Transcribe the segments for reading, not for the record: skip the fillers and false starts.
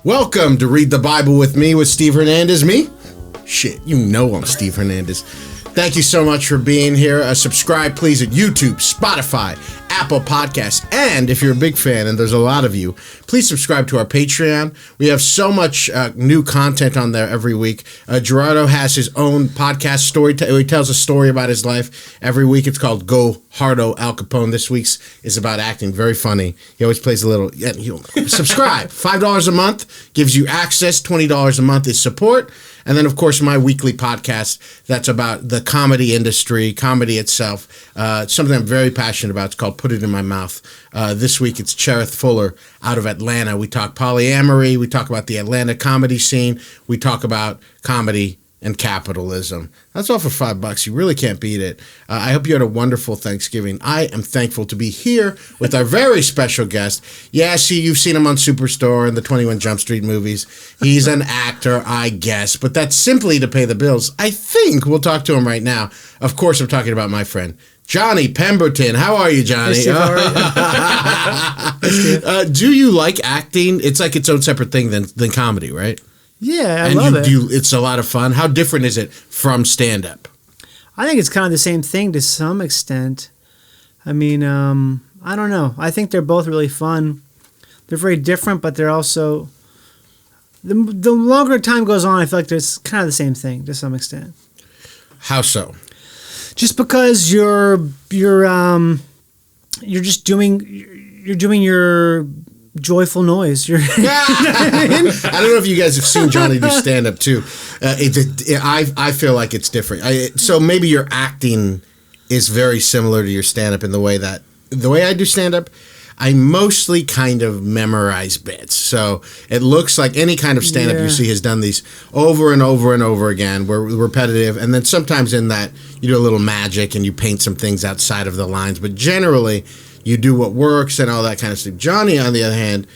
Welcome to Read the Bible with me, with Steve Hernandez. Me? Shit, you know I'm Steve Hernandez. Thank you so much for being here. Subscribe, please, at YouTube, Spotify, Apple Podcasts, and if you're a big fan, and there's a lot of you, please subscribe to our Patreon. We have so much new content on there every week. Gerardo has his own podcast story. He tells a story about his life every week. It's called Go Hardo Al Capone. This week's is about acting. Very funny. He always plays a little. Subscribe. $5 a month gives you access. $20 a month is support. And then, of course, my weekly podcast that's about the comedy industry, comedy itself. It's something I'm very passionate about. It's called Put It in My Mouth. This week, it's Cherith Fuller out of Atlanta. We talk polyamory. We talk about the Atlanta comedy scene. We talk about comedy and capitalism. That's all for $5. You really can't beat it. I hope you had a wonderful Thanksgiving. I am thankful to be here with our very special guest. Yeah, see, you've seen him on Superstore and the 21 Jump Street movies. He's an actor, I guess, but that's simply to pay the bills. I think we'll talk to him right now. Of course, I'm talking about my friend, Johnny Pemberton. How are you, Johnny? Hey, Steve, how are you? Do you like acting? It's like its own separate thing than comedy, right? Yeah, I love it. It's a lot of fun. How different is it from stand-up? I think it's kind of the same thing to some extent. I mean, I don't know. I think they're both really fun. They're very different, but they're also... The longer time goes on, I feel like it's kind of the same thing to some extent. How so? Just because you're just doing your joyful noise. I don't know if you guys have seen Johnny do stand-up too. I feel like it's different. So maybe your acting is very similar to your stand-up in the way I do stand-up, I mostly kind of memorize bits. So it looks like any kind of stand-up you see has done these over and over and over again. We're repetitive. And then sometimes in that you do a little magic and you paint some things outside of the lines. But generally, you do what works and all that kind of stuff. Johnny, on the other hand,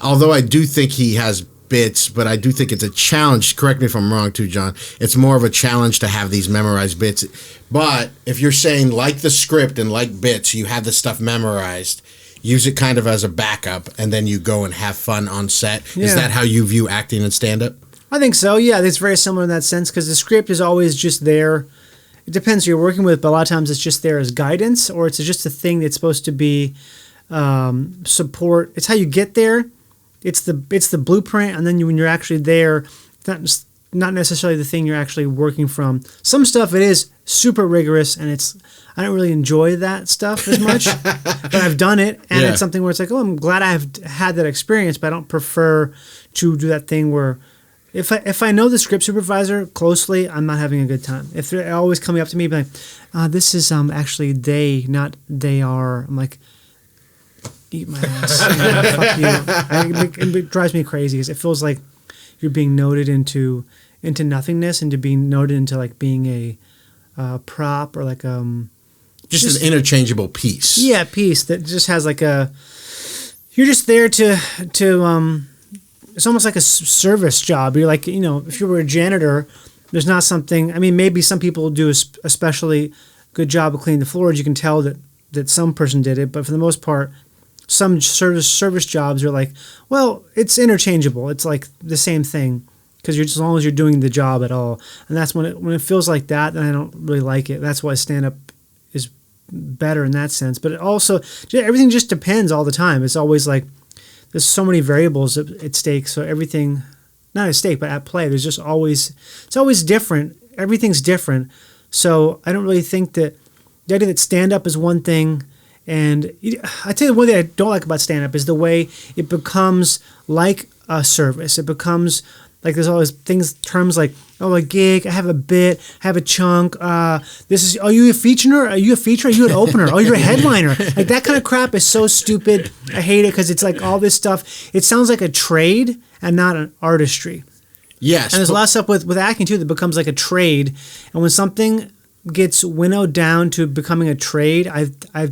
although I do think he has bits, but I do think it's a challenge. Correct me if I'm wrong too, John. It's more of a challenge to have these memorized bits. But if you're saying like the script and like bits, you have the stuff memorized, use it kind of as a backup, and then you go and have fun on set. Yeah. Is that how you view acting and stand-up? I think so, yeah. It's very similar in that sense because the script is always just there. It depends who you're working with, but a lot of times it's just there as guidance, or it's just a thing that's supposed to be support. It's how you get there. It's the blueprint, and then when you're actually there, it's not necessarily the thing you're actually working from. Some stuff it is super rigorous, and I don't really enjoy that stuff as much, but I've done it, and it's something where it's like, oh, I'm glad I've had that experience, but I don't prefer to do that thing where if I know the script supervisor closely, I'm not having a good time. If they're always coming up to me like, this is actually they, not they are. I'm like, eat my ass. Fuck you. It drives me crazy because it feels like you're being noted into nothingness, into being noted into like being a prop or like just an interchangeable piece. Yeah, piece that just has like you're just there to it's almost like a service job. You're like, if you were a janitor, there's not something, I mean, maybe some people do a especially good job of cleaning the floors. You can tell that some person did it, but for the most part, some service jobs are like, well, it's interchangeable. It's like the same thing because as long as you're doing the job at all. And that's when it feels like that, then I don't really like it. That's why stand-up is better in that sense. But it also, everything just depends all the time. It's always like, there's so many variables at stake, so everything, not at stake, but at play. There's just it's always different. Everything's different. So I don't really think that the idea that stand-up is one thing, and I tell you one thing I don't like about stand-up is the way it becomes like a service. It becomes like there's always terms like, oh, a gig, I have a bit, I have a chunk, are you a feature? Are you a feature? Are you an opener? Oh, you're a headliner. Like that kind of crap is so stupid. I hate it because it's like all this stuff. It sounds like a trade and not an artistry. Yes. And there's a lot of stuff with acting too that becomes like a trade. And when something gets winnowed down to becoming a trade, I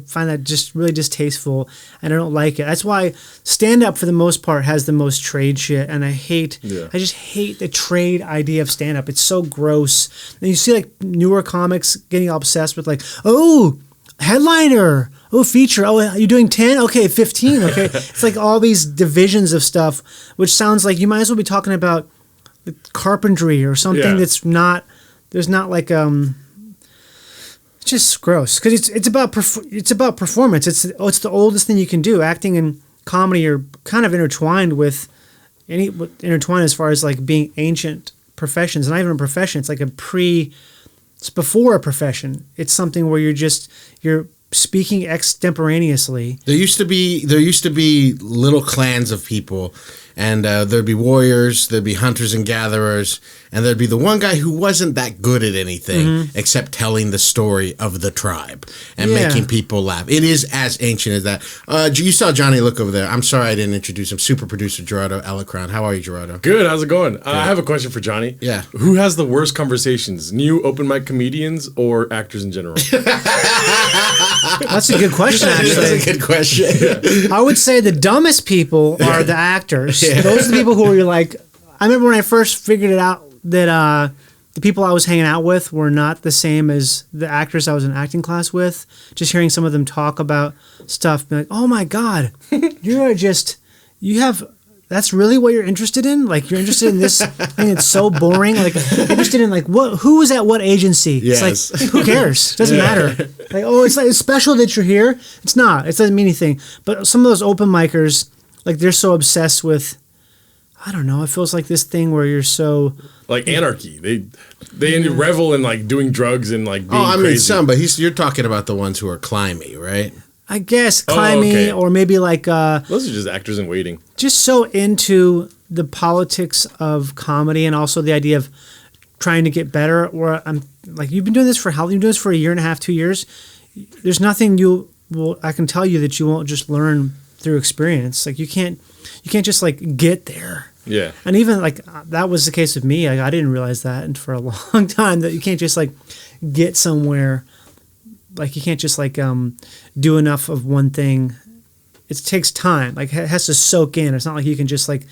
find that just really distasteful, and I don't like it. That's why stand-up for the most part has the most trade shit, and I just hate the trade idea of stand-up. It's so gross. And you see like newer comics getting obsessed with like, oh, headliner. Oh, feature. Oh, you're doing 10? Okay, 15. Okay. It's like all these divisions of stuff, which sounds like you might as well be talking about carpentry or something that's not, there's not like, it's just gross. Because it's about performance. It's the oldest thing you can do. Acting and comedy are kind of intertwined intertwined as far as like being ancient professions. Not even a profession. It's like it's before a profession. It's something where you're speaking extemporaneously. There used to be little clans of people, and there'd be warriors, there'd be hunters and gatherers, and there'd be the one guy who wasn't that good at anything except telling the story of the tribe and making people laugh. It is as ancient as that. You saw Johnny look over there. I'm sorry I didn't introduce him. Super producer Gerardo Elecron. How are you, Gerardo? Good. How's it going? I have a question for Johnny. Yeah. Who has the worst conversations? New open mic comedians or actors in general? That's a good question, actually. That's a good question. I would say the dumbest people are the actors. Yeah. Those are the people who are like, I remember when I first figured it out that the people I was hanging out with were not the same as the actors I was in acting class with. Just hearing some of them talk about stuff, be like, oh my God, that's really what you're interested in? Like, you're interested in this thing that's so boring? Like, interested in, like, who was at what agency? Yes. It's like, who cares? It doesn't matter. Like, oh, it's special that you're here. It's not. It doesn't mean anything. But some of those open micers, like, they're so obsessed with, I don't know, it feels like this thing where you're so... Like anarchy. They revel in, like, doing drugs and, like, being crazy. Mean, some, but you're talking about the ones who are climby, right? I guess climbing or maybe like... those are just actors in waiting. Just so into the politics of comedy and also the idea of trying to get better. Or I'm like, you've been doing this for how long? You've been doing this for a year and a half, 2 years. There's nothing I can tell you that you won't just learn through experience. Like you can't just like get there. Yeah. And even like that was the case with me. Like, I didn't realize that and for a long time that you can't just like get somewhere. Like you can't just like do enough of one thing. It takes time. Like it has to soak in. It's not like you can just like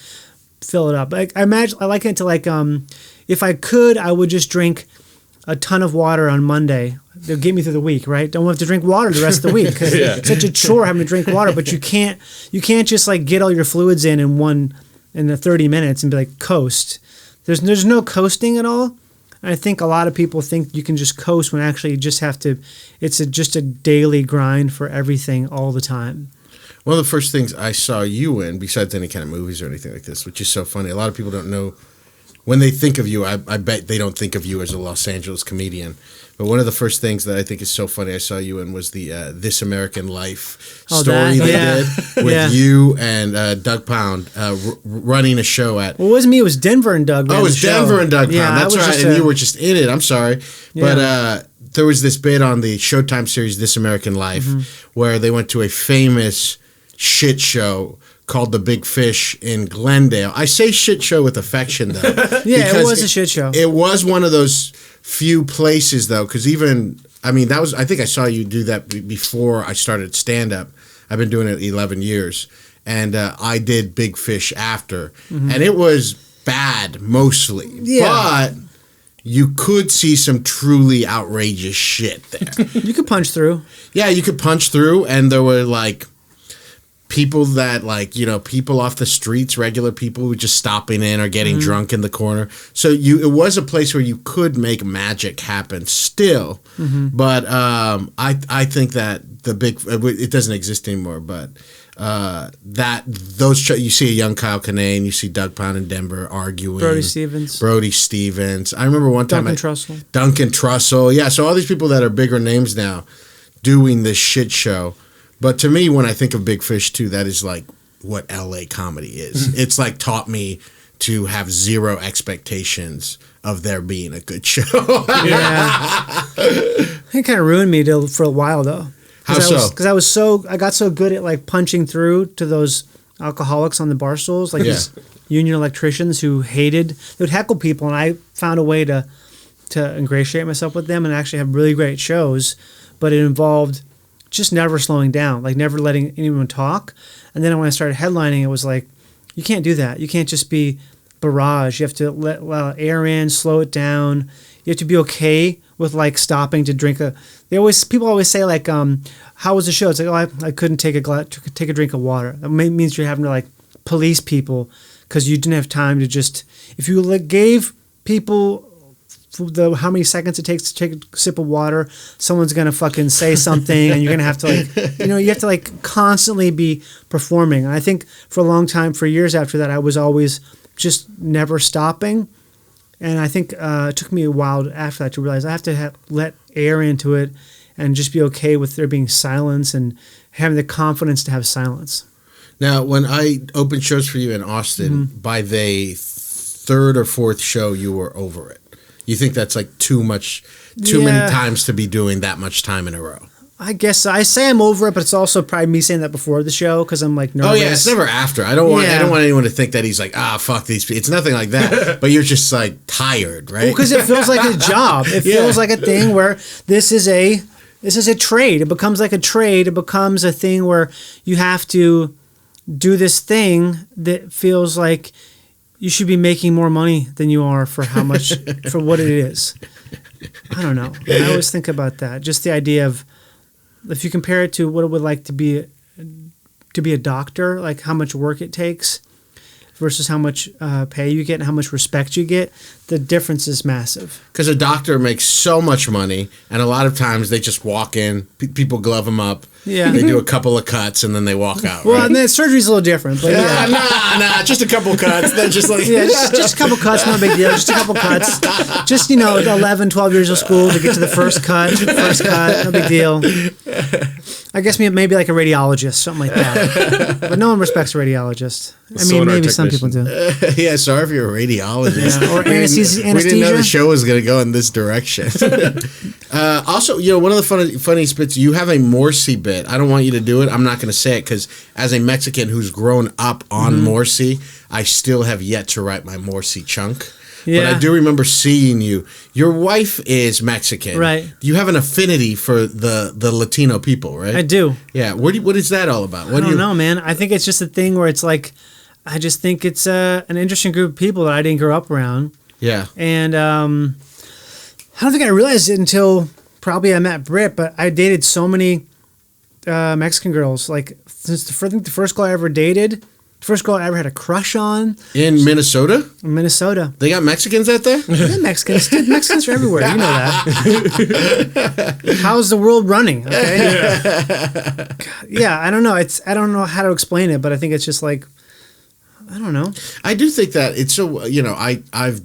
fill it up. Like I like it to like if I could, I would just drink a ton of water on Monday. They'll get me through the week, right? Don't have to drink water the rest of the week because it's such a chore having to drink water. But you can't just like get all your fluids in the 30 minutes and be like coast. There's no coasting at all. I think a lot of people think you can just coast when actually you just have to. It's just a daily grind for everything all the time. One of the first things I saw you in, besides any kind of movies or anything like this, which is so funny, a lot of people don't know. When they think of you, I bet they don't think of you as a Los Angeles comedian. But one of the first things that I think is so funny I saw you in was the This American Life story they did with you and Doug Pound running a show at... Well, it wasn't me. It was Denver and Doug. Oh, it was Denver and Doug Pound. That's right. And you were just in it. I'm sorry. Yeah. But there was this bit on the Showtime series This American Life where they went to a famous shit show called The Big Fish in Glendale. I say shit show with affection, though. Yeah, it was a shit show. It was one of those few places, though, because I think I saw you do that before I started stand-up. I've been doing it 11 years. And I did Big Fish after. Mm-hmm. And it was bad, mostly. Yeah. But you could see some truly outrageous shit there. You could punch through. Yeah, you could punch through, and there were, like... people that people off the streets, regular people who were just stopping in or getting drunk in the corner. So it was a place where you could make magic happen still. Mm-hmm. But I think that it doesn't exist anymore. But you see a young Kyle Kinane, you see Doug Pound in Denver arguing. Brody Stevens. I remember one time Duncan Trussell. Yeah. So all these people that are bigger names now doing this shit show. But to me, when I think of Big Fish, too, that is like what LA comedy is. It's like taught me to have zero expectations of there being a good show. Yeah. It kind of ruined me for a while, though. How so? Because I got so good at like punching through to those alcoholics on the bar stools, like these union electricians who they would heckle people, and I found a way to ingratiate myself with them and actually have really great shows, but it involved just never slowing down, like never letting anyone talk. And then when I started headlining, it was like, you can't do that. You can't just be barrage. You have to let air in, slow it down. you have to be okay with like stopping to drink people always say like, how was the show? It's like, oh, I couldn't take a drink of water. That means you're having to like police people because you didn't have time to just, if you gave people how many seconds it takes to take a sip of water, someone's gonna fucking say something, and you're gonna have to like, you have to like constantly be performing. And I think for a long time, for years after that, I was always just never stopping. And I think it took me a while after that to realize I have to let air into it and just be okay with there being silence and having the confidence to have silence. Now, when I opened shows for you in Austin, by the third or fourth show, you were over it. You think that's like too many times to be doing that much time in a row? I guess I say I'm over it, but it's also probably me saying that before the show because I'm like nervous. Oh yeah, it's never after. I don't want anyone to think that he's like, fuck these people. It's nothing like that. But you're just like tired, right? Because it feels like a job. It feels like a thing where this is a trade. It becomes like a trade. It becomes a thing where you have to do this thing that feels like you should be making more money than you are for how much for what it is. I don't know. I always think about that. Just the idea of if you compare it to what it would like to be a doctor, like how much work it takes versus how much pay you get and how much respect you get, the difference is massive. Because a doctor makes so much money, and a lot of times they just walk in, people glove them up, they do a couple of cuts, and then they walk out. Well, right? and then surgery's a little different. But Nah, just a couple cuts. Then just like just a couple cuts, no big deal. Just a couple cuts. Just 11, 12 years of school to get to the first cut, no big deal. I guess maybe like a radiologist, something like that. But no one respects a radiologist. I mean, maybe some people do. Sorry if you're a radiologist. Yeah, or anesthesia. We didn't know the show was going to go in this direction. Also, one of the funny bits, you have a Morrissey bit. I don't want you to do it. I'm not going to say it because as a Mexican who's grown up on Morrissey, I still have yet to write my Morrissey chunk. Yeah. But I do remember seeing you. Your wife is Mexican. Right. You have an affinity for the Latino people, right? I do. Yeah. What is that all about? I don't know, man. I think it's just a thing where it's like, I just think it's an interesting group of people that I didn't grow up around. Yeah. And I don't think I realized it until probably I met Britt, but I dated so many Mexican girls. Like, since the first girl I ever dated, the first girl I ever had a crush on. In Minnesota? In Minnesota. They got Mexicans out there? Yeah, Mexicans. Dude, Mexicans are everywhere. You know that. How's the world running? Okay. Yeah, I don't know. I don't know how to explain it, but I think it's just like, I don't know. I do think that it's so, I've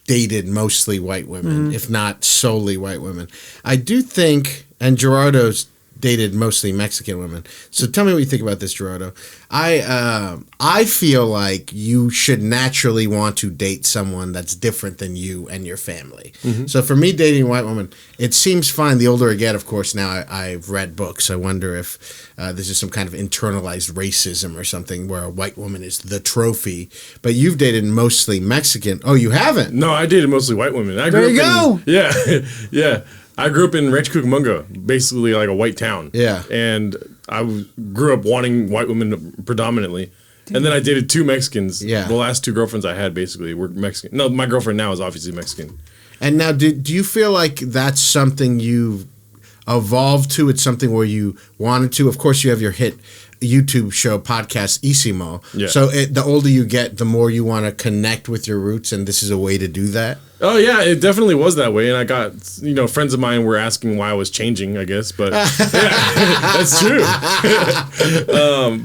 dated mostly white women, if not solely white women. I do think, and Gerardo's dated mostly Mexican women. So tell me what you think about this, Gerardo. I feel like you should naturally want to date someone that's different than you and your family. So for me, dating a white woman, it seems fine. The older I get, of course, now I've read books. I wonder if this is some kind of internalized racism or something where a white woman is the trophy. But you've dated mostly Mexican. Oh, you haven't? No, I dated mostly white women. There you go. Yeah. I grew up in Rancho Cucamonga, basically like a white town. Yeah. And I grew up wanting white women predominantly. And then I dated two Mexicans. Yeah. The last two girlfriends I had basically were Mexican. No, my girlfriend now is obviously Mexican. And now, do you feel like that's something you've evolved to? It's something where you wanted to? Of course, you have your hit YouTube show, podcast, Isimo. Yeah. So the older you get, the more you want to connect with your roots, and this is a way to do that? Oh, yeah, it definitely was that way. And I got, friends of mine were asking why I was changing, I guess. But yeah, that's true.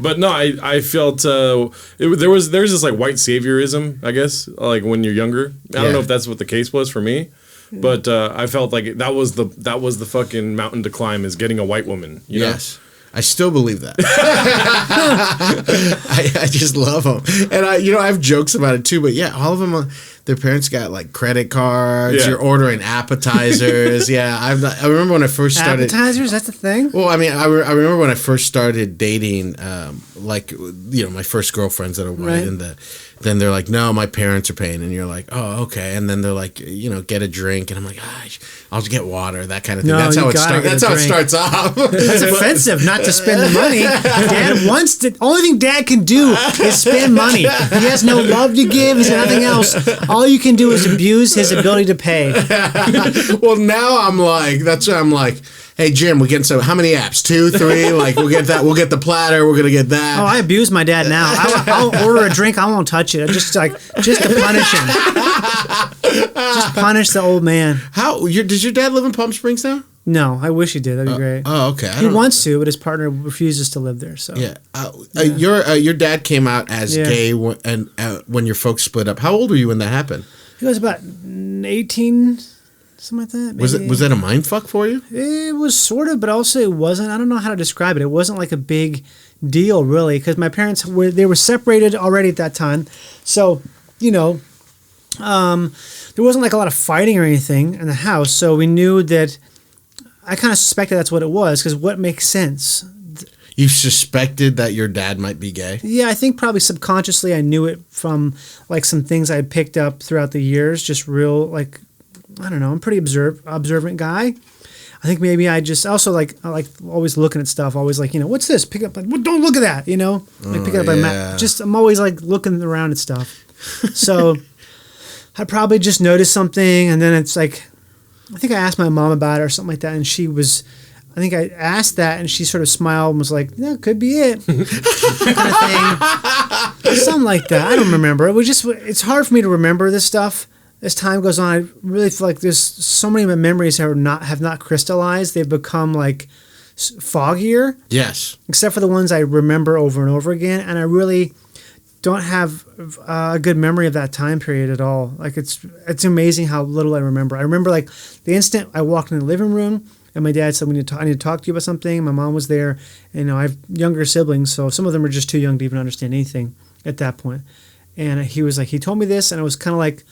But no, I felt there was this like white saviorism, I guess, like when you're younger. I don't know if that's what the case was for me. But I felt like that was the fucking mountain to climb, is getting a white woman. You know? I still believe that. I just love them. And I have jokes about it too, but yeah, all of them, their parents got like credit cards. Yeah. You're ordering appetizers. I remember when I first started. Appetizers? That's a thing? Well, I mean, I remember when I first started dating, my first girlfriends that are white, and then they're like, no, my parents are paying, and you're like, oh, okay, and then they're like, get a drink, and I'm like, I'll just get water, that kind of thing. No, That's how it starts off. It's offensive not to spend the money. Dad wants to. Only thing Dad can do is spend money. He has no love to give. He's nothing else. All you can do is abuse his ability to pay. Well, now I'm like, that's why I'm like, hey, Jim, we're getting how many apps? 2, 3? Like, we'll get that. We'll get the platter. We're going to get that. Oh, I abuse my dad now. I'll order a drink. I won't touch it. Just to punish him. Just punish the old man. Does your dad live in Palm Springs now? No, I wish he did. That'd be great. Oh, okay. He wants to, but his partner refuses to live there. So yeah. Your dad came out as gay when your folks split up. How old were you when that happened? He was about 18, something like that. Maybe. Was that a mind fuck for you? It was sort of, but also it wasn't. I don't know how to describe it. It wasn't like a big deal, really, because my parents were separated already at that time. So, there wasn't like a lot of fighting or anything in the house. So we knew that. I kind of suspected that's what it was, because what makes sense? You suspected that your dad might be gay? Yeah, I think probably subconsciously I knew it from like some things I had picked up throughout the years. Just real, like, I don't know, I'm a pretty observant guy. I think maybe I also I like always looking at stuff, always like, what's this? Pick up, like, well, don't look at that, Like pick it up. I'm always like looking around at stuff. So I probably just noticed something, and then it's like, I think I asked my mom about it or something like that, and I think I asked that, and she sort of smiled and was like, "Yeah, could be it," kind of thing, something like that. I don't remember. It's hard for me to remember this stuff as time goes on. I really feel like there's so many of my memories have not crystallized. They've become like foggier. Yes. Except for the ones I remember over and over again, and I really don't have a good memory of that time period at all. Like it's amazing how little I remember. I remember like the instant I walked in the living room and my dad said, I need to talk to you about something. My mom was there, and I have younger siblings, so some of them are just too young to even understand anything at that point. And he was like, he told me this, and I was kind of like,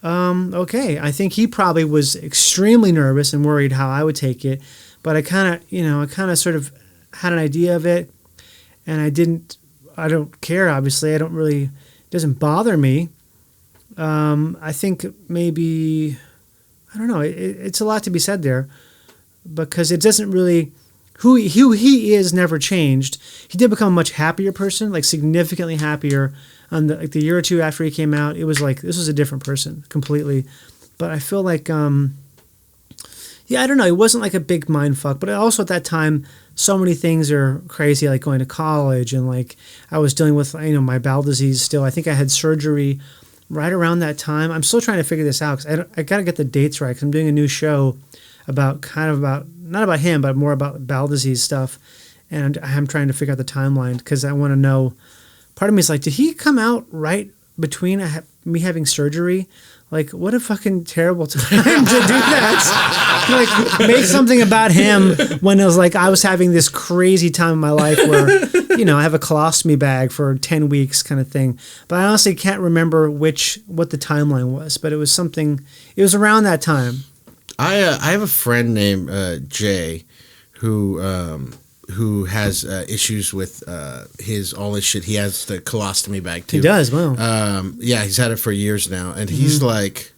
okay. I think he probably was extremely nervous and worried how I would take it, but I kind of sort of had an idea of it, and I don't care, obviously. It doesn't bother me. I think maybe, I don't know, it's a lot to be said there, because it doesn't really, who he is never changed. He did become a much happier person, like significantly happier. The year or two after he came out, it was like, this was a different person completely. But I feel like, I don't know, it wasn't like a big mind fuck, but also at that time, so many things are crazy, like going to college, and like I was dealing with, my bowel disease still. I think I had surgery right around that time. I'm still trying to figure this out, because I got to get the dates right, because I'm doing a new show about not about him, but more about bowel disease stuff. And I'm trying to figure out the timeline, because I want to know, part of me is like, did he come out right between me having surgery? Like, what a fucking terrible time to do that. Like, make something about him when it was like I was having this crazy time in my life where, I have a colostomy bag for 10 weeks kind of thing. But I honestly can't remember what the timeline was, but it was around that time. I have a friend named Jay who has issues with all his shit. He has the colostomy bag too. He does, wow. Yeah, he's had it for years now, and he's like,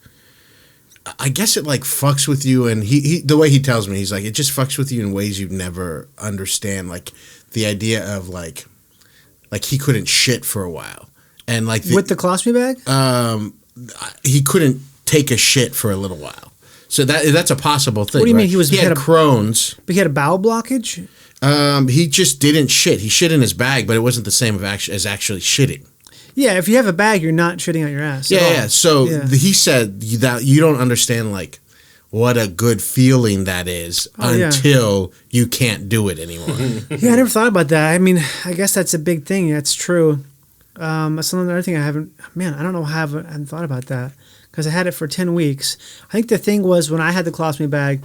I guess it like fucks with you, and he the way he tells me, he's like, it just fucks with you in ways you'd never understand, like the idea of like he couldn't shit for a while, and like with the colostomy bag, he couldn't take a shit for a little while. So that's a possible thing. What do you mean he had Crohn's? But he had a bowel blockage? He just didn't shit. He shit in his bag, but it wasn't the same as actually shitting. Yeah, if you have a bag, you're not shitting out your ass. Yeah. So he said that you don't understand like what a good feeling that is until you can't do it anymore. Yeah, I never thought about that. I mean, I guess that's a big thing. That's true. That's another thing I don't know how I haven't thought about that, because I had it for 10 weeks. I think the thing was, when I had the colostomy bag,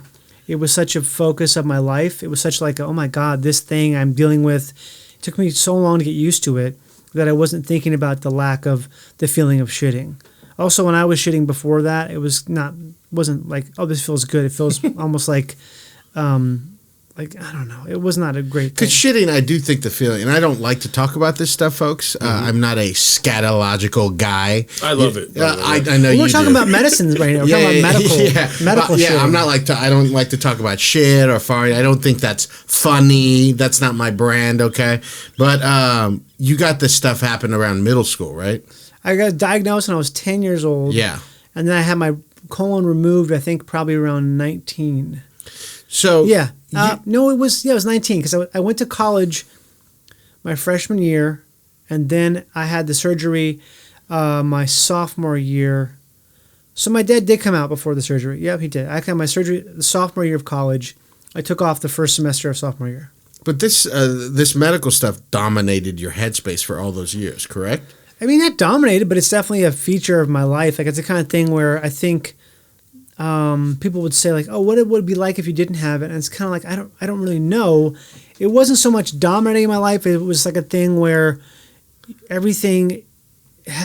it was such a focus of my life. It was such like, oh my God, this thing I'm dealing with. It took me so long to get used to it that I wasn't thinking about the lack of the feeling of shitting. Also, when I was shitting before that, it wasn't like, oh, this feels good. It feels almost like like, I don't know. It was not a great thing. Because shitting, I do think the feeling, and I don't like to talk about this stuff, folks. I'm not a scatological guy. I love it. I know We're talking about medicines right now. We're talking about medical shit. I'm not I don't like to talk about shit or farting. I don't think that's funny. That's not my brand, okay? But you got this stuff happen around middle school, right? I got diagnosed when I was 10 years old. Yeah. And then I had my colon removed, I think, probably around 19. So yeah, no, it was 19 because I went to college my freshman year, and then I had the surgery my sophomore year. So my dad did come out before the surgery. Yep, he did. I had my surgery the sophomore year of college. I took off the first semester of sophomore year. But this medical stuff dominated your headspace for all those years, correct? I mean, not dominated, but it's definitely a feature of my life. Like, it's the kind of thing where I think people would say, like, oh, what it would be like if you didn't have it. And it's kind of like, I don't really know. It wasn't so much dominating my life. It was like a thing where everything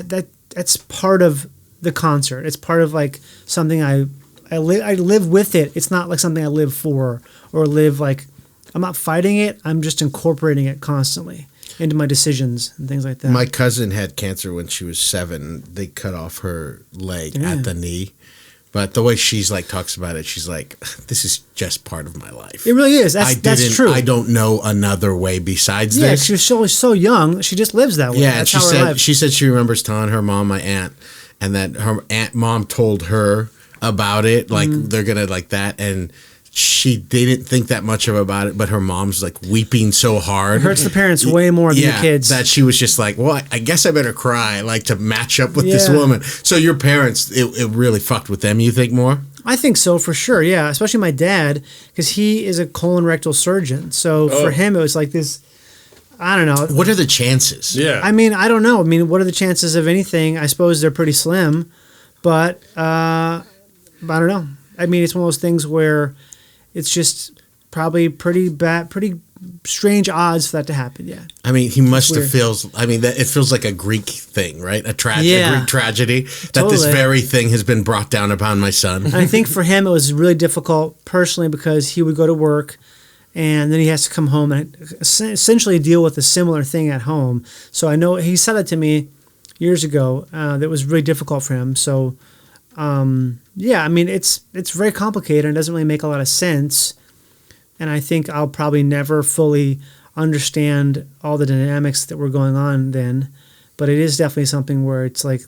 that's part of the concert. It's part of like something I live with it. It's not like something I live for or live like, I'm not fighting it. I'm just incorporating it constantly into my decisions and things like that. My cousin had cancer when she was 7. They cut off her leg at the knee. But the way she's like talks about it, she's like, this is just part of my life. It really is. That's true. I don't know another way besides this. Yeah, she was so young. She just lives that way. Yeah, that's and she said she remembers telling her mom, my aunt, and that her mom told her about it, like they're gonna like that, and she didn't think that much about it, but her mom's like weeping so hard. It hurts the parents way more than the kids. That she was just like, well, I guess I better cry, like to match up with this woman. So your parents, it really fucked with them, you think more? I think so, for sure, yeah. Especially my dad, because he is a colon rectal surgeon. So for him, it was like this, I don't know. What are the chances? Yeah. I mean, I don't know. I mean, what are the chances of anything? I suppose they're pretty slim, but I don't know. I mean, it's one of those things where it's just probably pretty strange odds for that to happen. Yeah. I mean, he must have feels. I mean, it feels like a Greek thing, right? A Greek tragedy that this very thing has been brought down upon my son. And I think for him, it was really difficult personally because he would go to work, and then he has to come home and essentially deal with a similar thing at home. So I know he said it to me years ago. That was really difficult for him. So. Yeah, I mean, it's very complicated and doesn't really make a lot of sense. And I think I'll probably never fully understand all the dynamics that were going on then. But it is definitely something where it's like,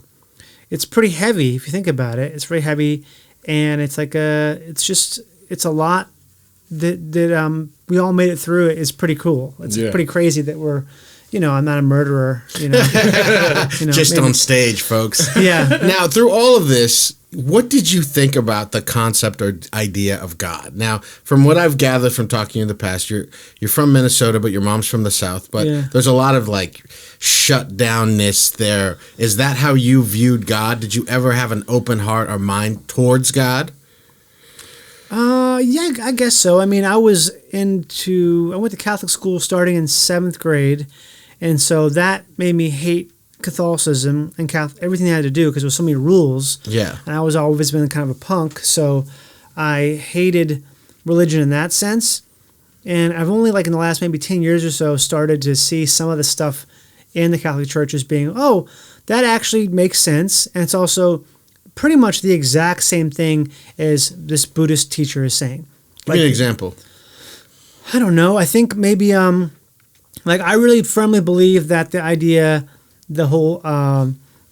it's pretty heavy if you think about it. It's very heavy, and it's like it's a lot that we all made it through. It's pretty cool. It's pretty crazy that we're, I'm not a murderer, Just on stage, folks. Yeah. Now, through all of this, what did you think about the concept or idea of God? Now, from what I've gathered from talking in the past, you're from Minnesota, but your mom's from the South. But there's a lot of like shut downness there. Is that how you viewed God? Did you ever have an open heart or mind towards God? Yeah, I guess so. I mean, I went to Catholic school starting in 7th grade. And so that made me hate Catholicism and everything I had to do because there was so many rules. Yeah. And I was always been kind of a punk, so I hated religion in that sense. And I've only like in the last maybe 10 years or so started to see some of the stuff in the Catholic Church as being, oh, that actually makes sense. And it's also pretty much the exact same thing as this Buddhist teacher is saying. Give me an example. I don't know. I think maybe like I really firmly believe that the idea, the whole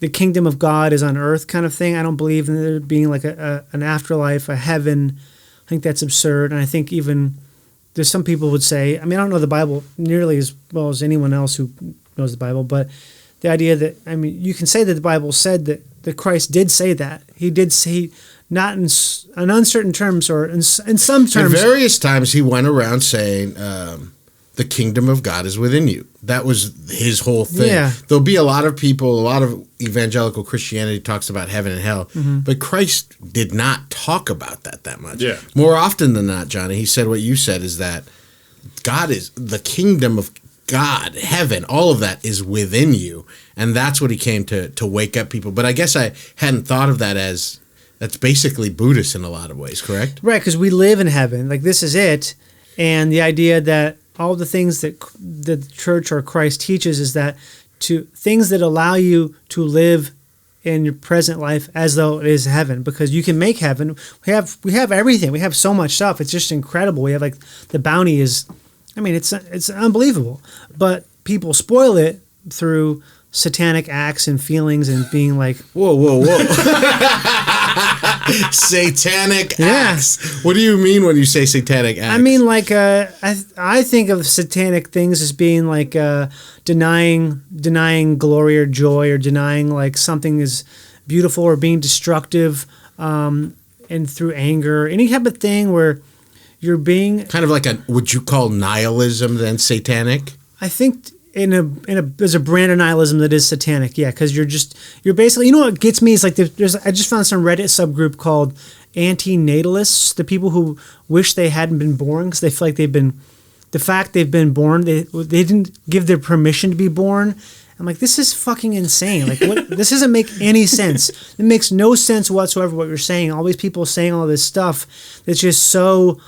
the kingdom of God is on earth kind of thing. I don't believe in there being like an afterlife, a heaven. I think that's absurd. And I think even there's some people would say, I mean, I don't know the Bible nearly as well as anyone else who knows the Bible, but the idea that, I mean, you can say that the Bible said that Christ did say that. He did say, not in uncertain terms or in some terms. At various times he went around saying, the kingdom of God is within you. That was his whole thing. Yeah. There'll be a lot of people, a lot of evangelical Christianity talks about heaven and hell, but Christ did not talk about that much. Yeah. More often than not, Johnny, he said what you said is that God is the kingdom of God, heaven, all of that is within you. And that's what he came to wake up people. But I guess I hadn't thought of that as, that's basically Buddhist in a lot of ways, correct? Right, because we live in heaven. Like, this is it. And the idea that all the things that the church or Christ teaches is that things that allow you to live in your present life as though it is heaven, because you can make heaven. We have everything. We have so much stuff. It's just incredible. We have like the bounty is, I mean, it's unbelievable. But people spoil it through satanic acts and feelings and being like, whoa. Satanic acts. What do you mean when you say satanic acts? I mean, like, I think of satanic things as being like denying glory or joy, or denying like something is beautiful, or being destructive, and through anger, any type of thing where you're being kind of like would you call nihilism then satanic? I think there's a brand of nihilism that is satanic, yeah, because you're basically, you know what gets me is like I just found some Reddit subgroup called anti-natalists, the people who wish they hadn't been born because they feel like they've been born, they didn't give their permission to be born. I'm like, this is fucking insane. Like, what? This doesn't make any sense. It makes no sense whatsoever what you're saying. All these people saying all this stuff that's just so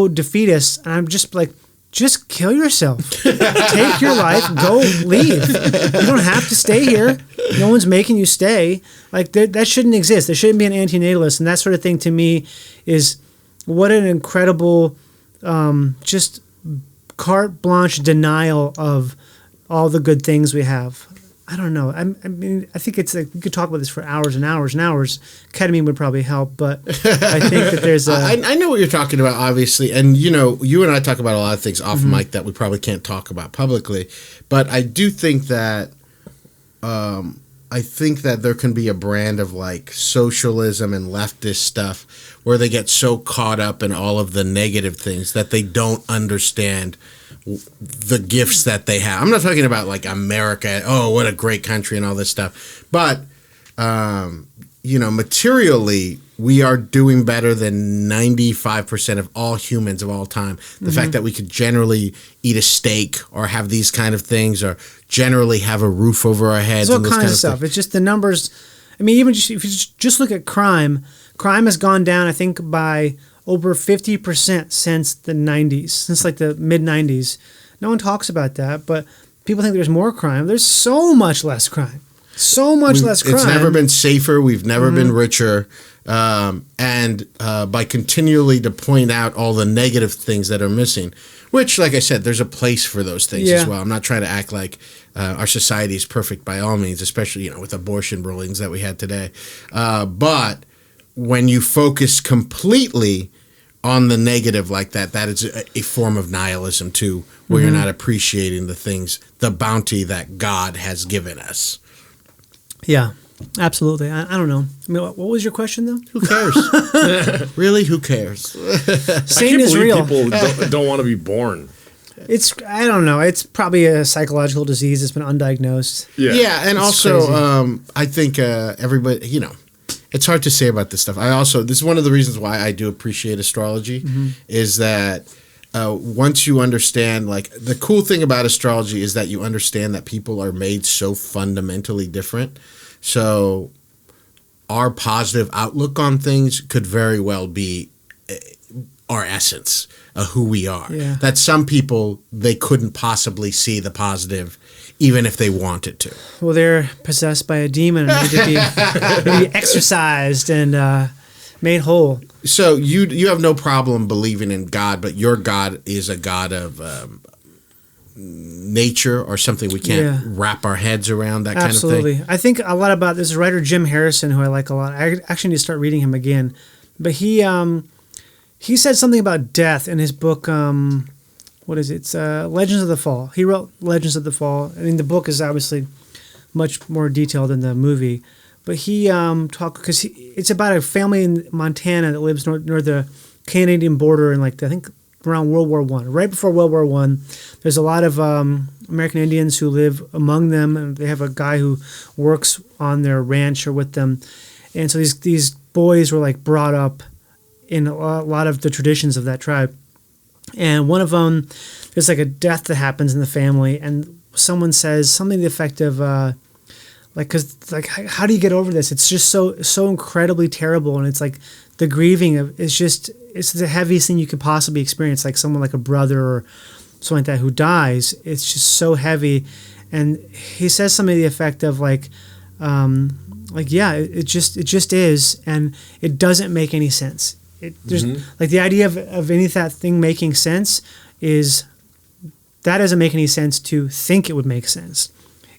defeatist, and I'm just like, just kill yourself. Take your life. Go leave. You don't have to stay here. No one's making you stay. Like, that shouldn't exist. There shouldn't be an anti-natalist. And that sort of thing to me is what an incredible just carte blanche denial of all the good things we have. I don't know. I mean, I think it's like, we could talk about this for hours and hours and hours. Ketamine would probably help, but I think that there's I know what you're talking about, obviously, and you know, you and I talk about a lot of things off mic that we probably can't talk about publicly, but I do think that there can be a brand of like socialism and leftist stuff where they get so caught up in all of the negative things that they don't understand the gifts that they have. I'm not talking about like America, oh, what a great country and all this stuff. But, you know, materially, we are doing better than 95% of all humans of all time. The fact that we could generally eat a steak or have these kind of things, or generally have a roof over our heads. There's all kinds of stuff. It's just the numbers. I mean, even if you just look at crime has gone down, I think, by over 50% since the 90s, since like the mid-90s. No one talks about that, but people think there's more crime. There's so much less crime. So much less crime. It's never been safer. We've never been richer. And by continually to point out all the negative things that are missing, which, like I said, there's a place for those things as well. I'm not trying to act like our society is perfect by all means, especially, you know, with abortion rulings that we had today. But when you focus completely on the negative like that, that is a form of nihilism too, where you're not appreciating the things, the bounty that God has given us. Yeah, absolutely. I don't know. I mean, what was your question though? Who cares? Really, who cares? Satan is real. People don't want to be born. I don't know. It's probably a psychological disease that's been undiagnosed. Yeah, and also I think everybody, you know, it's hard to say about this stuff. This is one of the reasons why I do appreciate astrology, is that once you understand, like, the cool thing about astrology is that you understand that people are made so fundamentally different. So our positive outlook on things could very well be our essence of who we are. Yeah. That some people, they couldn't possibly see the positive even if they wanted to. Well, they're possessed by a demon and need to be exorcised and made whole. So you have no problem believing in God, but your God is a God of nature or something we can't wrap our heads around, that kind of thing? Absolutely. I think a lot about this writer Jim Harrison, who I like a lot. I actually need to start reading him again. But he said something about death in his book, what is it? It's Legends of the Fall. He wrote Legends of the Fall. I mean, the book is obviously much more detailed than the movie. But he because it's about a family in Montana that lives near the Canadian border, and like I think around World War I. Right before World War I, there's a lot of American Indians who live among them, and they have a guy who works on their ranch or with them. And so these boys were like brought up in a lot of the traditions of that tribe. And one of them, there's like a death that happens in the family, and someone says something to the effect of like, because like, how do you get over this? It's just so incredibly terrible, and it's like the grieving of it's the heaviest thing you could possibly experience. Like someone like a brother or something like that who dies, it's just so heavy. And he says something to the effect of like yeah, it just is, and it doesn't make any sense. There's like the idea of any that thing making sense is that doesn't make any sense to think it would make sense.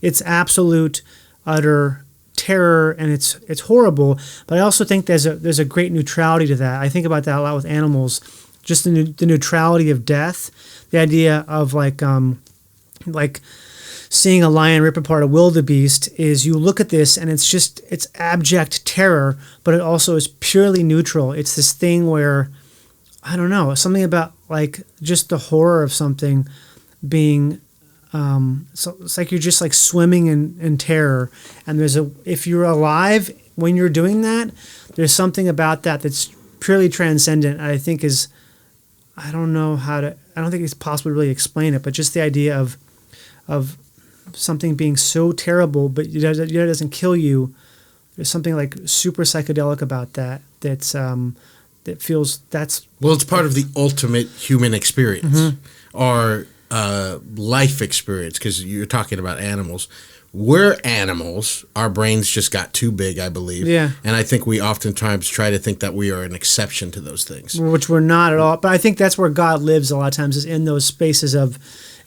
It's absolute, utter terror, and it's horrible. But I also think there's a great neutrality to that. I think about that a lot with animals, just the neutrality of death, the idea of like seeing a lion rip apart a wildebeest is you look at this and it's abject terror, but it also is purely neutral. It's this thing where, I don't know, something about like just the horror of something being, so it's like you're just like swimming in terror. And if you're alive when you're doing that, there's something about that that's purely transcendent. I think I don't think it's possible to really explain it, but just the idea of something being so terrible, but it doesn't kill you. There's something like super psychedelic about that. That feels well, it's part of the ultimate human experience or life experience, because you're talking about animals. We're animals. Our brains just got too big, I believe. Yeah. And I think we oftentimes try to think that we are an exception to those things, which we're not at all. But I think that's where God lives a lot of times, is in those spaces of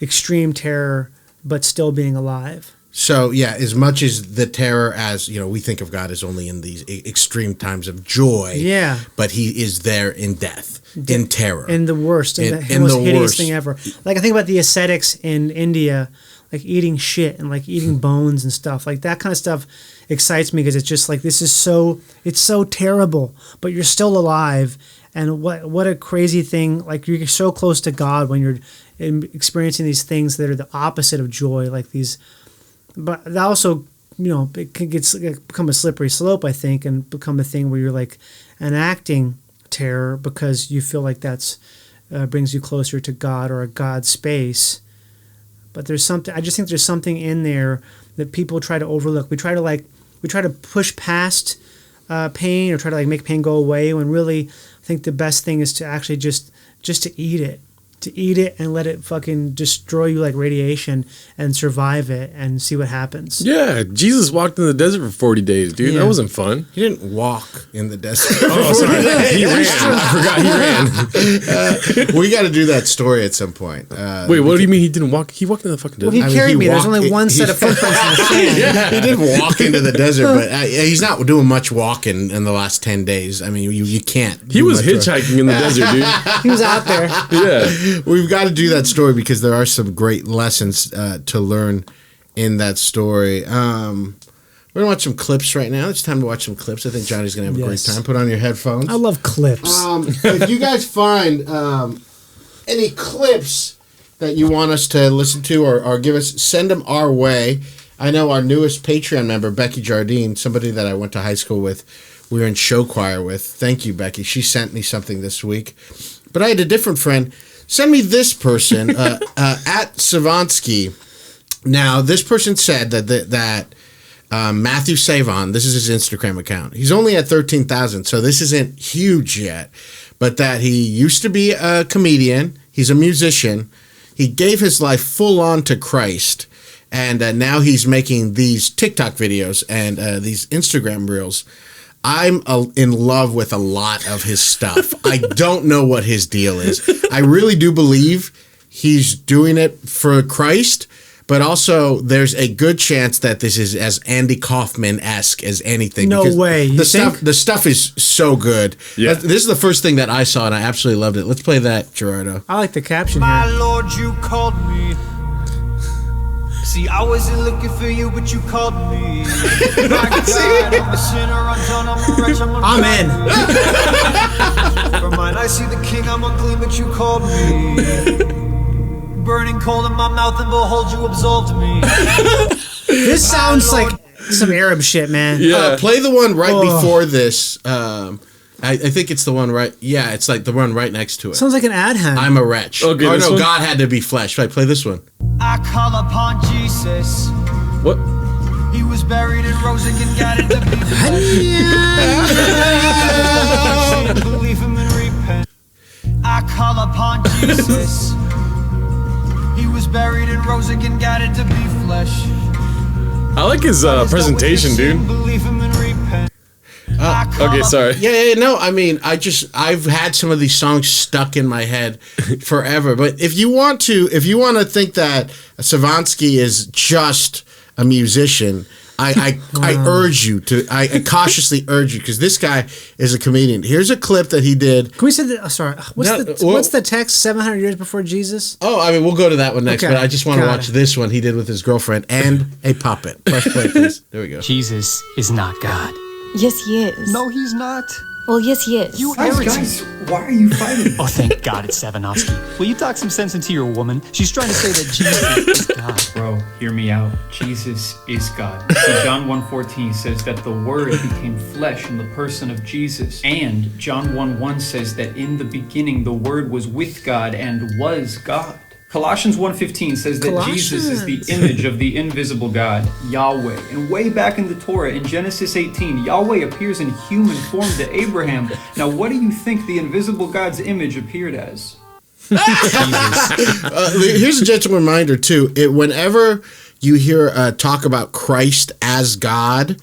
extreme terror, but still being alive. So, yeah, as much as the terror as, we think of God as only in these extreme times of joy. Yeah. But he is there in death, in terror. In the worst, in the most hideous thing ever. Like, I think about the ascetics in India, like eating shit and like eating bones and stuff. Like, that kind of stuff excites me, because it's just like, it's so terrible, but you're still alive. And what a crazy thing. Like, you're so close to God when you're experiencing these things that are the opposite of joy, like these. But that also, it can become a slippery slope, I think, and become a thing where you're like enacting terror because you feel like that's brings you closer to God or a God space. But I just think there's something in there that people try to overlook. We try to push past pain, or try to like make pain go away, when really I think the best thing is to actually just to eat it. To eat it and let it fucking destroy you like radiation, and survive it and see what happens. Yeah, Jesus walked in the desert for 40 days, dude. Yeah. That wasn't fun. He didn't walk in the desert. Oh, sorry. He ran. I forgot he ran. We got to do that story at some point. Wait, what do you mean he didn't walk? He walked in the fucking desert. Well, he carried me. There's only one set of footprints in the sand. Yeah. He didn't walk into the desert, but he's not doing much walking in the last 10 days. I mean, you can't. He was hitchhiking in the desert, dude. He was out there. Yeah. We've got to do that story because there are some great lessons to learn in that story. We're going to watch some clips right now. It's time to watch some clips. I think Johnny's going to have a great time. Put on your headphones. I love clips. If you guys find any clips that you want us to listen to or give us, send them our way. I know our newest Patreon member, Becky Jardine, somebody that I went to high school with, we were in show choir with. Thank you, Becky. She sent me something this week. But I had a different friend send me this person at Savansky. Now, this person said that Matthew Savon, this is his Instagram account. He's only at 13,000, so this isn't huge yet. But that he used to be a comedian. He's a musician. He gave his life full on to Christ. And now he's making these TikTok videos and these Instagram reels. I'm in love with a lot of his stuff. I don't know what his deal is. I really do believe he's doing it for Christ, but also there's a good chance that this is as Andy Kaufman-esque as anything. No way. The stuff is so good. Yeah. This is the first thing that I saw, and I absolutely loved it. Let's play that, Gerardo. I like the caption here. My Lord, you called me. See, I wasn't looking for you, but you called me. My God, I'm a sinner, undone, I'm a wretch, I'm in. For mine, I see the King, I'm unclean, but you called me. Burning cold in my mouth, and behold, you absolved me. This sounds like some Arab shit, man. Yeah. Play the one right before this. I think it's the one right. Yeah, it's like the one right next to it. Sounds like an ad hand. I'm a wretch. Okay, oh this no, one? God had to be flesh. Right, play this one. I call upon Jesus. What? He was buried and rose again, got it to be believe him and repent. I call upon Jesus. He was buried and rose again, got it to be flesh. I like his presentation, dude. Believe him and repent. Okay, sorry. Yeah, no, I mean, I've had some of these songs stuck in my head forever. But if you want to think that Savansky is just a musician, I cautiously urge you, because this guy is a comedian. Here's a clip that he did. Can we say that? Oh, sorry. What's the text? 700 years before Jesus? Oh, I mean, we'll go to that one next, Okay, but I just want to watch this one he did with his girlfriend and a puppet. Press play, please. There we go. Jesus is not God. Yes, he is. No, he's not. Well, yes, he is. You Guys, why are you fighting? Oh, thank God it's Savanovsky. Will you talk some sense into your woman? She's trying to say that Jesus is God. Bro, hear me out. Jesus is God. See, John 1:14 says that the Word became flesh in the person of Jesus. And John 1:1 says that in the beginning the Word was with God and was God. Colossians 1:15 says that Jesus is the image of the invisible God, Yahweh. And way back in the Torah, in Genesis 18, Yahweh appears in human form to Abraham. Now, what do you think the invisible God's image appeared as? Here's a gentle reminder, too. Whenever you hear talk about Christ as God,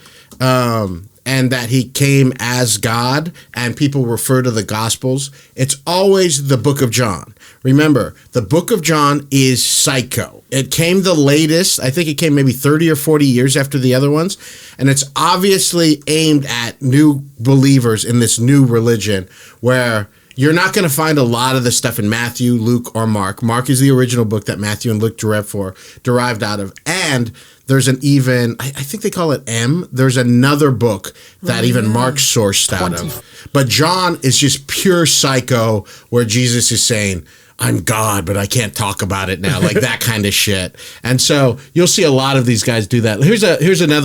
and that he came as God, and people refer to the Gospels, it's always the book of John. Remember, the book of John is psycho. It came the latest, I think it came maybe 30 or 40 years after the other ones, and it's obviously aimed at new believers in this new religion, where you're not going to find a lot of the stuff in Matthew, Luke, or Mark. Mark is the original book that Matthew and Luke derived out of. And there's an even, I think they call it M. There's another book that even Mark sourced out of. But John is just pure psycho, where Jesus is saying, I'm God, but I can't talk about it now, like that kind of shit. And so you'll see a lot of these guys do that. Here's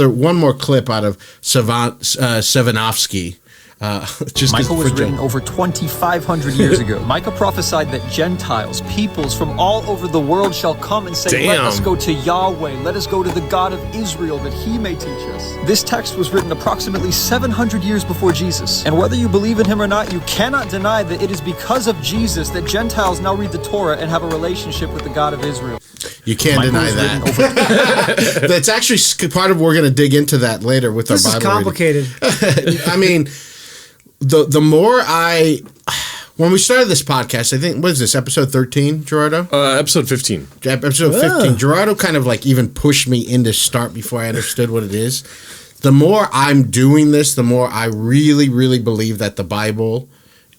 one more clip out of Savanovsky. Micah was written over 2,500 years ago. Micah prophesied that Gentiles, peoples from all over the world shall come and say, Let us go to Yahweh, let us go to the God of Israel, that he may teach us. This text was written approximately 700 years before Jesus. And whether you believe in him or not, you cannot deny that it is because of Jesus that Gentiles now read the Torah and have a relationship with the God of Israel. You can't deny that. That's actually part of, we're going to dig into that later with our Bible. This is complicated. I mean, the more when we started this podcast, I think, what is this, episode 13, Gerardo? Episode 15. Episode 15. Gerardo kind of like even pushed me into start before I understood what it is. The more I'm doing this, the more I really, really believe that the Bible,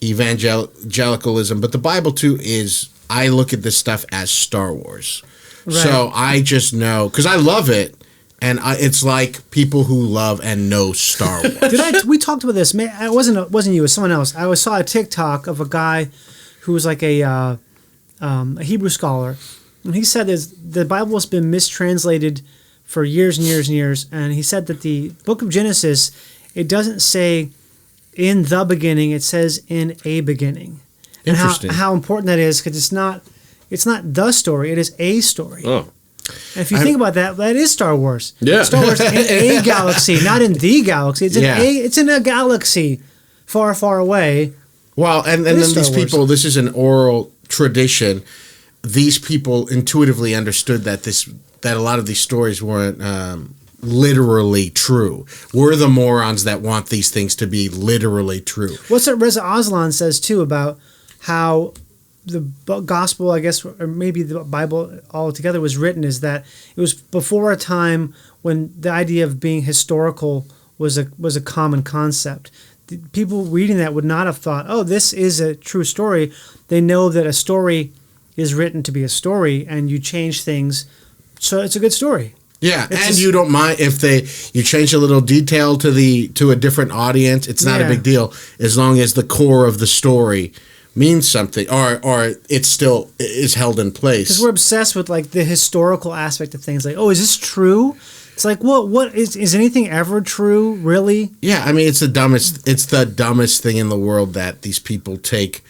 evangelicalism, but the Bible too is, I look at this stuff as Star Wars. Right. So I just know, because I love it. And it's like people who love and know Star Wars. We talked about this. It wasn't you. It was someone else. I saw a TikTok of a guy who was like a Hebrew scholar, and he said the Bible has been mistranslated for years and years and years. And he said that the Book of Genesis, it doesn't say in the beginning; it says in a beginning. Interesting. And how important that is, because it's not the story; it is a story. Oh. And if you think about that, that is Star Wars. Yeah. Star Wars in a galaxy, not in the galaxy. It's in a galaxy far, far away. Well, and then these people, this is an oral tradition. These people intuitively understood that a lot of these stories weren't literally true. We're the morons that want these things to be literally true. What's that Reza Aslan says too about how the gospel, I guess, or maybe the Bible altogether was written, is that it was before a time when the idea of being historical was a common concept. The people reading that would not have thought, oh, this is a true story. They know that a story is written to be a story, and you change things, so it's a good story. Yeah, and you don't mind if you change a little detail to a different audience. It's not a big deal, as long as the core of the story means something, or it still is held in place. Because we're obsessed with like the historical aspect of things. Like, oh, is this true? It's like, what is anything ever true? Really? Yeah, I mean, it's the dumbest thing in the world that these people take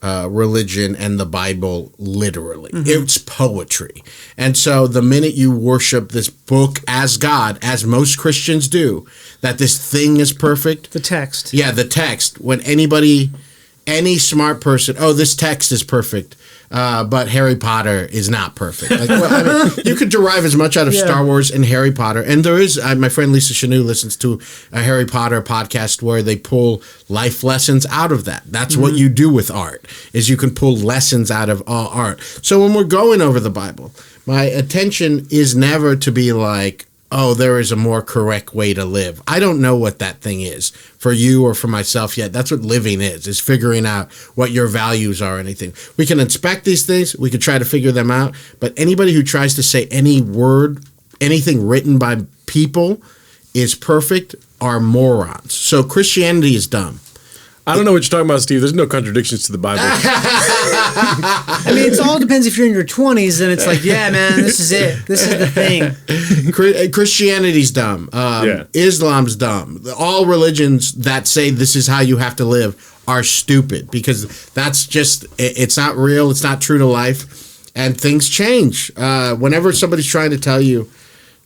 religion and the Bible literally. It's poetry. And so the minute you worship this book as God, as most Christians do, that this thing is perfect. The text. Yeah, the text. When any smart person, this text is perfect, but Harry Potter is not perfect. Like, you could derive as much out of Star Wars and Harry Potter. And there is, my friend Lisa Chanou listens to a Harry Potter podcast where they pull life lessons out of that. That's what you do with art, is you can pull lessons out of all art. So when we're going over the Bible, my attention is never to be like, there is a more correct way to live. I don't know what that thing is for you or for myself yet. That's what living is figuring out what your values are or anything. We can inspect these things. We can try to figure them out. But anybody who tries to say any word, anything written by people is perfect are morons. So Christianity is dumb. I don't know what you're talking about, Steve. There's no contradictions to the Bible. I mean, it all depends if you're in your 20s, then it's like, yeah, man, this is it. This is the thing. Christianity's dumb. Islam's dumb. All religions that say this is how you have to live are stupid because that's just, it's not real. It's not true to life. And things change. Whenever somebody's trying to tell you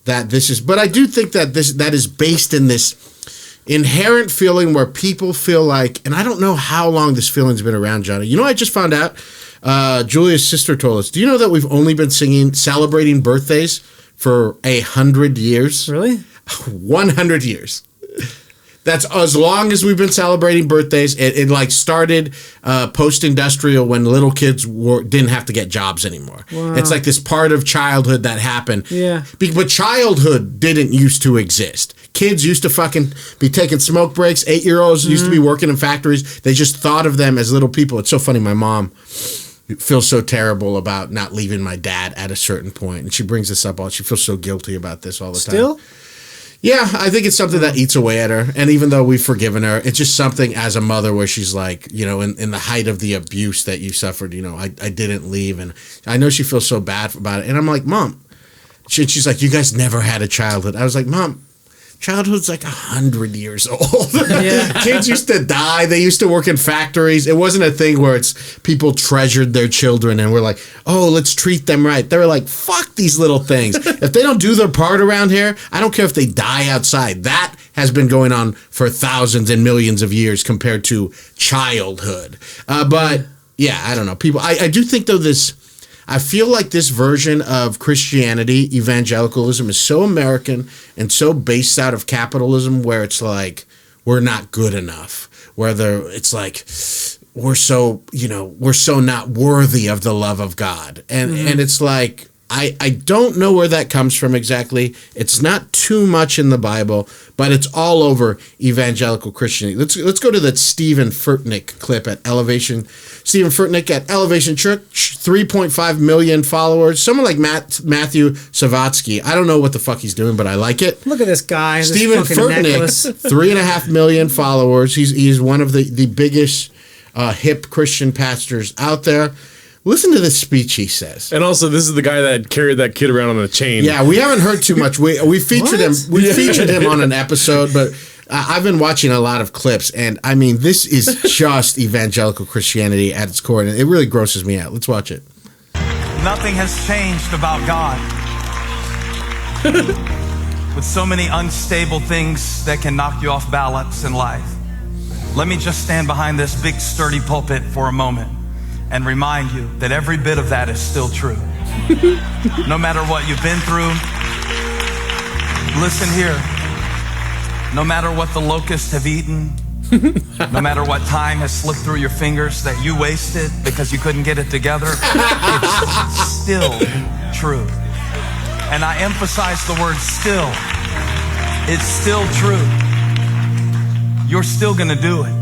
that this is, but I do think that that is based in this inherent feeling where people feel like, and I don't know how long this feeling's been around, Johnny. You know, I just found out, Julia's sister told us, do you know that we've only been celebrating birthdays for 100 years? Really? 100 years. That's as long as we've been celebrating birthdays. It like started post-industrial when little kids didn't have to get jobs anymore. Wow. It's like this part of childhood that happened. Yeah. But childhood didn't used to exist. Kids used to fucking be taking smoke breaks. 8-year-olds used to be working in factories. They just thought of them as little people. It's so funny. My mom feels so terrible about not leaving my dad at a certain point. And she brings this up she feels so guilty about this all the time. Still? Yeah, I think it's something that eats away at her. And even though we've forgiven her, it's just something as a mother where she's like, you know, in the height of the abuse that you suffered, you know, I didn't leave. And I know she feels so bad about it. And I'm like, Mom, she's like, you guys never had a childhood. I was like, Mom, childhood's like 100 years old. Yeah. Kids used to die. They used to work in factories. It wasn't a thing where it's people treasured their children and were like, oh, let's treat them right. They were like, fuck these little things. If they don't do their part around here, I don't care if they die outside. That has been going on for thousands and millions of years compared to childhood. But yeah, I don't know. People, I do think though I feel like this version of Christianity, evangelicalism, is so American and so based out of capitalism where it's like, we're not good enough. It's like, we're so not worthy of the love of God. And it's like, I don't know where that comes from exactly. It's not too much in the Bible, but it's all over evangelical Christianity. Let's go to that Stephen Furtick clip at Elevation. Stephen Furtick at Elevation Church, 3.5 million followers. Someone like Matthew Savatsky. I don't know what the fuck he's doing, but I like it. Look at this guy. Stephen Furtick, 3.5 million followers. He's one of the biggest hip Christian pastors out there. Listen to this speech he says. And also, this is the guy that carried that kid around on a chain. Yeah, we haven't heard too much. We featured him. We featured him on an episode, but I've been watching a lot of clips, and I mean, this is just evangelical Christianity at its core, and it really grosses me out. Let's watch it. Nothing has changed about God. With so many unstable things that can knock you off balance in life, let me just stand behind this big sturdy pulpit for a moment and remind you that every bit of that is still true. No matter what you've been through, listen here. No matter what the locusts have eaten, no matter what time has slipped through your fingers that you wasted because you couldn't get it together, it's still true. And I emphasize the word still. It's still true. You're still gonna do it.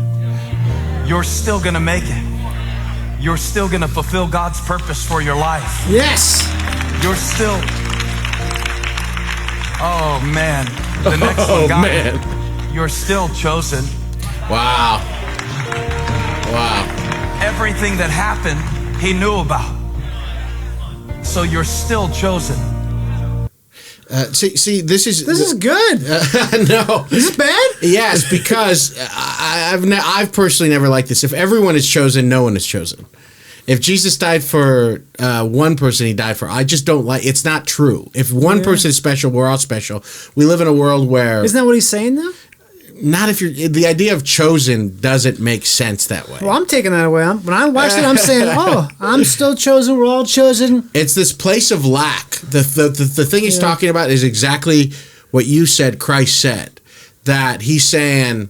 You're still gonna make it. You're still gonna fulfill God's purpose for your life. Yes. You're still, oh man. The next one, God, man. You're still chosen. Wow. Everything that happened, he knew about. So you're still chosen. See, this is good. No, This is bad. yes, because I've personally never liked this. If everyone is chosen, no one is chosen. If Jesus died for one person, he died for. I just don't like. It's not true. If one person is special, we're all special. We live in a world where Isn't that what he's saying though? not if you're. The idea of chosen doesn't make sense that way. Well, I'm taking that away. When I watched it, I'm saying, "Oh, I'm still chosen. We're all chosen." It's this place of lack. The thing he's talking about is exactly what you said. Christ said that he's saying,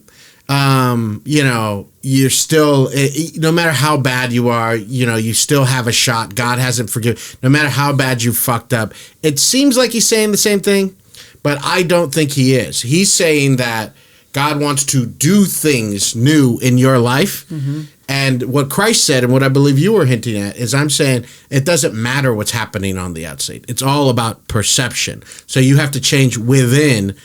you're still, no matter how bad you are, you still have a shot. God hasn't forgiven. No matter how bad you fucked up. It seems like he's saying the same thing, but I don't think he is. He's saying that God wants to do things new in your life. Mm-hmm. And what Christ said, and what I believe you were hinting at, is I'm saying it doesn't matter what's happening on the outside. It's all about perception. So you have to change within,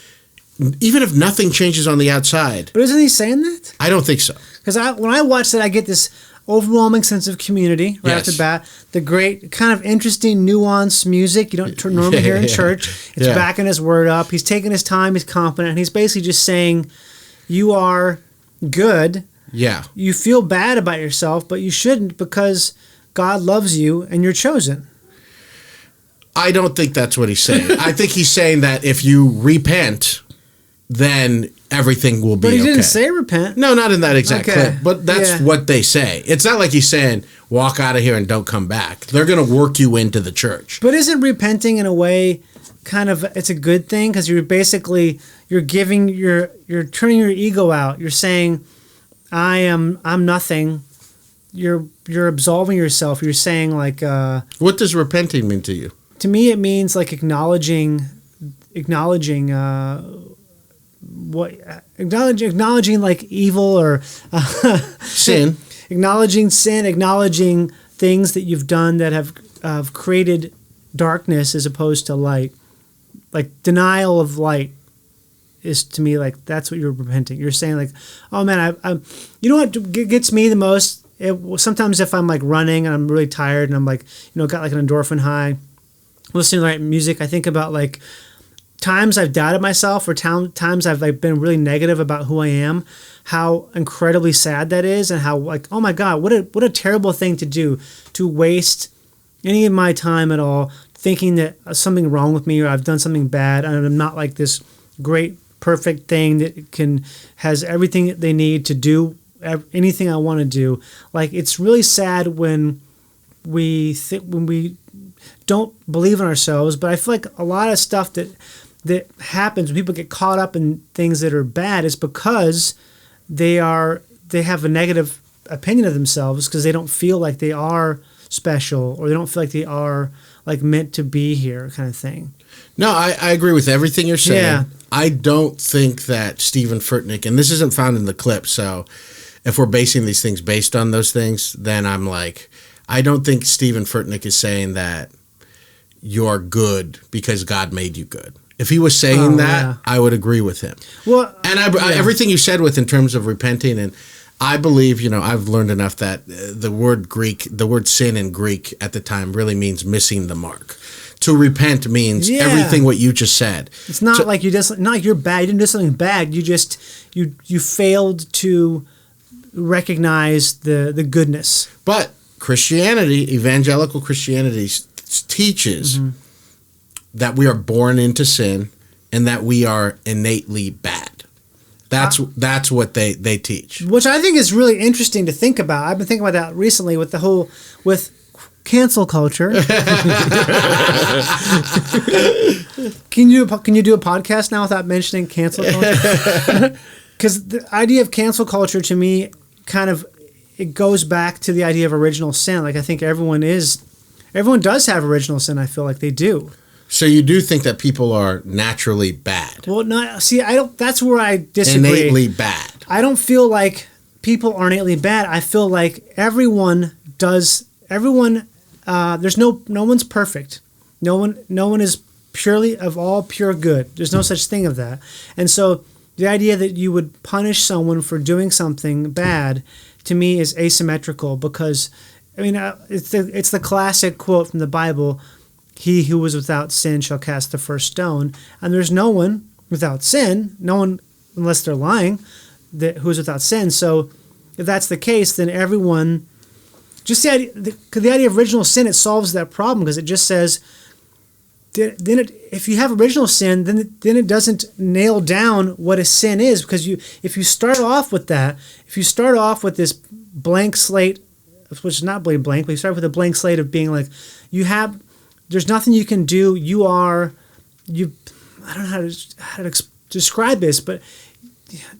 even if nothing changes on the outside. But isn't he saying that? I don't think so. Because when I watch it, I get this overwhelming sense of community right off the bat. The great, kind of interesting, nuanced music you don't normally hear in church. It's backing his word up. He's taking his time. He's confident. And he's basically just saying, you are good. Yeah. You feel bad about yourself, but you shouldn't because God loves you and you're chosen. I don't think that's what he's saying. I think he's saying that if you repent, then everything will be okay. But he didn't say repent. No, not in that exact clip. But that's what they say. It's not like he's saying, walk out of here and don't come back. They're going to work you into the church. But isn't repenting in a way kind of, it's a good thing? Because you're basically, you're turning your ego out. You're saying, I'm nothing. You're absolving yourself. You're saying like... what does repenting mean to you? To me, it means like acknowledging like evil or sin, acknowledging things that you've done that have created darkness as opposed to light. Like denial of light is to me like that's what you're repenting. You're saying like, oh man, I you know what gets me the most? Sometimes if I'm like running and I'm really tired and I'm like got like an endorphin high, listening to the right music, I think about like times I've doubted myself or times I've like been really negative about who I am, how incredibly sad that is, and how like, oh my God, what a terrible thing to do, to waste any of my time at all thinking that something wrong with me or I've done something bad and I'm not like this great perfect thing that has everything they need to do anything I want to do. Like it's really sad when we don't believe in ourselves, but I feel like a lot of stuff that happens when people get caught up in things that are bad is because they have a negative opinion of themselves because they don't feel like they are special or they don't feel like they are like meant to be here kind of thing. No, I agree with everything you're saying. Yeah. I don't think that Stephen Furtick, and this isn't found in the clip, so if we're basing these things based on those things, then I'm like, I don't think Stephen Furtick is saying that you're good because God made you good. If he was saying that, I would agree with him. Well, and everything you said in terms of repenting, and I believe, I've learned enough that the word sin in Greek at the time really means missing the mark. To repent means everything what you just said. It's not like not like you're bad. You didn't do something bad. You just you failed to recognize the goodness. But Christianity, evangelical Christianity, teaches that we are born into sin and that we are innately bad. That's what they teach. Which I think is really interesting to think about. I've been thinking about that recently with with cancel culture. Can you do a podcast now without mentioning cancel culture? Because the idea of cancel culture to me it goes back to the idea of original sin. Like I think everyone does have original sin. I feel like they do. So you do think that people are naturally bad? Well, no. See, I don't. That's where I disagree. Innately bad. I don't feel like people are innately bad. I feel like everyone does. Everyone. There's no one's perfect. No one is purely of all pure good. There's no such thing of that. And so the idea that you would punish someone for doing something bad, to me, is asymmetrical because, I mean, it's the classic quote from the Bible. he who was without sin shall cast the first stone. And there's no one without sin, no one, unless they're lying, who is without sin. So if that's the case, then everyone, just the idea of original sin, it solves that problem, because it just says, if you have original sin, then it doesn't nail down what a sin is, because if you start off with that, if you start off with this blank slate, which is not blank, but you start with a blank slate of being like, there's nothing you can do. I don't know how to describe this, but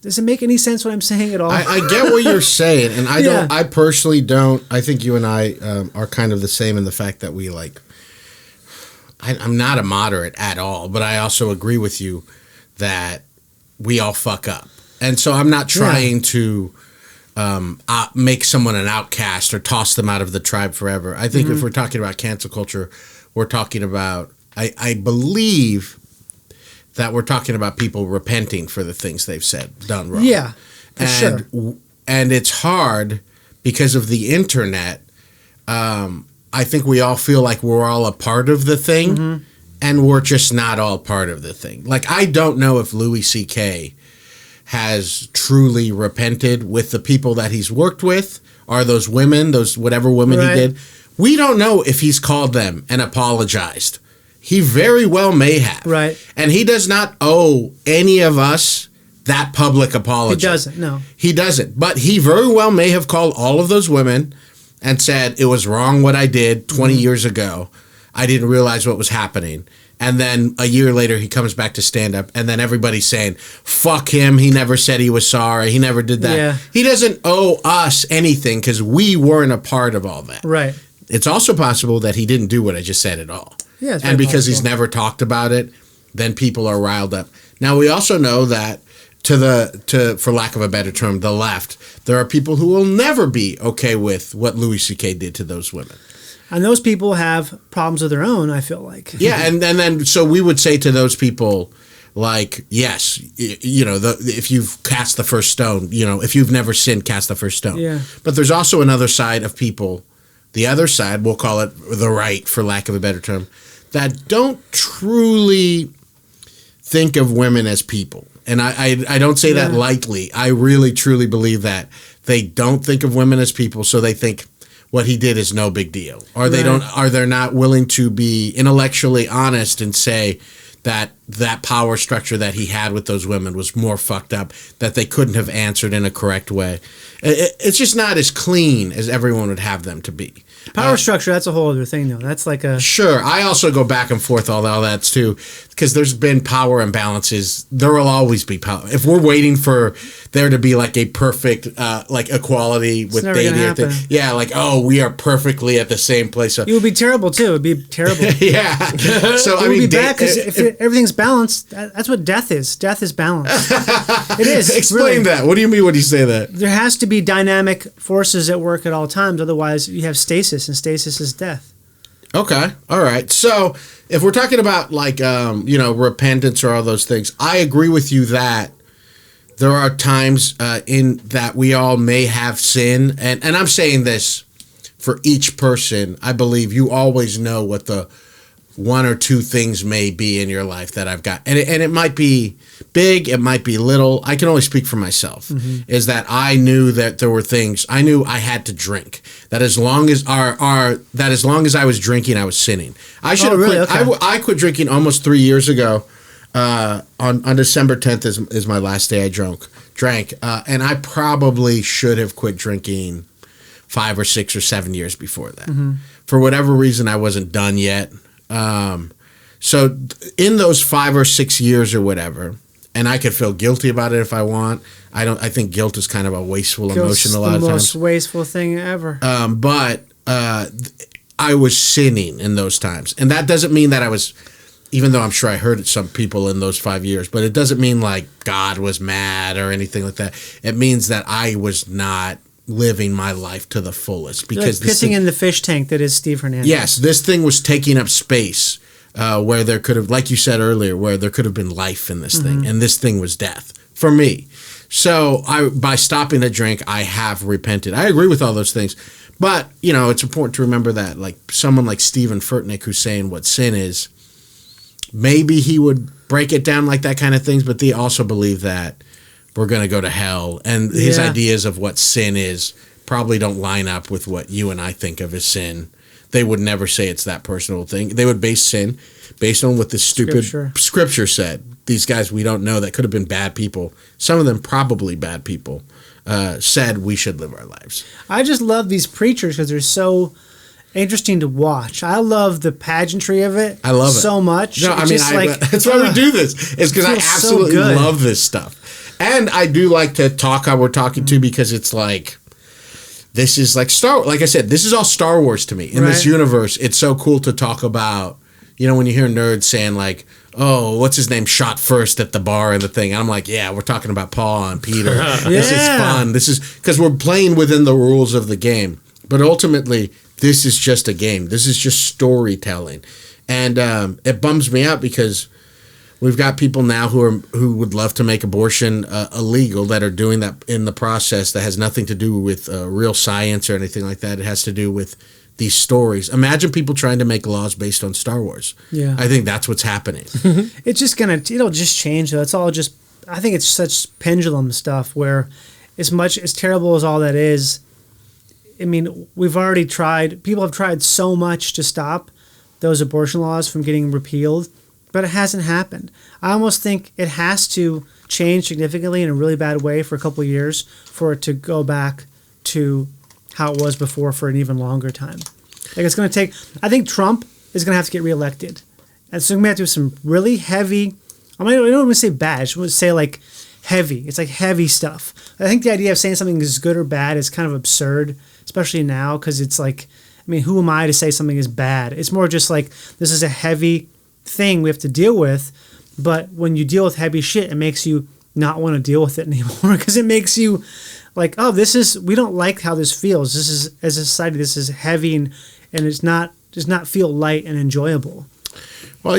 does it make any sense what I'm saying at all? I get what you're saying, and I personally don't. I think you and I are kind of the same in the fact that we like. I'm not a moderate at all, but I also agree with you that we all fuck up, and so I'm not trying to make someone an outcast or toss them out of the tribe forever. I think if we're talking about cancel culture, we're talking about. I believe that we're talking about people repenting for the things they've said, done wrong. Yeah, for sure. And it's hard because of the internet. I think we all feel like we're all a part of the thing, and we're just not all part of the thing. Like, I don't know if Louis C.K. has truly repented with the people that he's worked with, or those women, whatever women he did. We don't know if he's called them and apologized. He very well may have. Right. And he does not owe any of us that public apology. He doesn't, no. He doesn't. But he very well may have called all of those women and said, it was wrong what I did 20 years ago. I didn't realize what was happening. And then a year later, he comes back to stand up, and then everybody's saying, fuck him. He never said he was sorry. He never did that. Yeah. He doesn't owe us anything because we weren't a part of all that. Right. It's also possible that he didn't do what I just said at all. Yeah, and because he's never talked about it, then people are riled up. Now, we also know that for lack of a better term, the left, there are people who will never be okay with what Louis C.K. did to those women. And those people have problems of their own, I feel like. Yeah, and then so we would say to those people, like, yes, if you've cast the first stone, if you've never sinned, cast the first stone. Yeah. But there's also another side of people, the other side, we'll call it the right, for lack of a better term, that don't truly think of women as people. And I don't say that lightly. I really, truly believe that they don't think of women as people, so they think what he did is no big deal. Or they're not willing to be intellectually honest and say that power structure that he had with those women was more fucked up, that they couldn't have answered in a correct way. It's just not as clean as everyone would have them to be. Power structure, that's a whole other thing, though. That's like a... Sure. I also go back and forth all that, too, because there's been power imbalances. There will always be power. If we're waiting for there to be like a perfect equality with dating, we are perfectly at the same place. So, it would be terrible, too. It would be terrible. Yeah. So, it would be bad, because if everything's balanced, that's what death is. Death is balance. It is. Explain that. What do you mean when you say that? There has to be dynamic forces at work at all times. Otherwise, you have stasis, and stasis is death. Okay. All right. So if we're talking about repentance or all those things, I agree with you that there are times in that we all may have sin. And I'm saying this for each person. I believe you always know what the one or two things may be in your life that I've got. And it might be big, it might be little. I can only speak for myself. Is that I knew that there were things, I knew I had to drink. That as long as I was drinking, I was sinning. I should have quit. Okay. I quit drinking almost 3 years ago. On December 10th is my last day I drank. And I probably should have quit drinking 5 or 6 or 7 years before that. For whatever reason, I wasn't done yet. So in those 5 or 6 years or whatever, and I could feel guilty about it if I want. I think guilt is kind of a wasteful emotion a lot of times. It's the most wasteful thing ever. But I was sinning in those times. And that doesn't mean that I was, even though I'm sure I hurt some people in those 5 years, but it doesn't mean like God was mad or anything like that. It means that I was not living my life to the fullest. Because like pissing in the fish tank that is Steve Hernandez. Yes, this thing was taking up space where there could have, like you said earlier, where there could have been life in this thing. And this thing was death for me. So by stopping the drink, I have repented. I agree with all those things. But, it's important to remember that, like, someone like Stephen Furtick who's saying what sin is, maybe he would break it down like that kind of things, but they also believe that we're going to go to hell. And his ideas of what sin is probably don't line up with what you and I think of as sin. They would never say it's that personal thing. They would base sin based on what the stupid scripture said. These guys we don't know that could have been bad people, some of them probably bad people, said we should live our lives. I just love these preachers because they're so interesting to watch. I love the pageantry of it. I love it so much. No, I mean, that's why we do this. It's because I absolutely love this stuff. And I do like to talk how we're talking to, because it's like, this is like like I said, this is all Star Wars to me. In this universe, it's so cool to talk about, when you hear nerds saying like, oh, what's his name shot first at the bar and the thing. And I'm like, yeah, we're talking about Paul and Peter. This is fun. This is because we're playing within the rules of the game. But ultimately, this is just a game. This is just storytelling. And it bums me out because we've got people now who would love to make abortion illegal that are doing that in the process that has nothing to do with real science or anything like that. It has to do with these stories. Imagine people trying to make laws based on Star Wars. Yeah. I think that's what's happening. It's just it'll just change though. It's all just, I think it's such pendulum stuff where as terrible as all that is, I mean, people have tried so much to stop those abortion laws from getting repealed, but it hasn't happened. I almost think it has to change significantly in a really bad way for a couple of years for it to go back to how it was before for an even longer time. Like it's going to take, I think Trump is going to have to get reelected. And so we're going to have to do some really heavy, I don't want to say bad, I just want to say like heavy. It's like heavy stuff. I think the idea of saying something is good or bad is kind of absurd, especially now, because it's like, I mean, who am I to say something is bad? It's more just like, this is a heavy thing we have to deal with, but when you deal with heavy shit, it makes you not want to deal with it anymore, because it makes you like, oh, we don't like how this feels. This is, as a society, this is heavy and does not feel light and enjoyable. Well,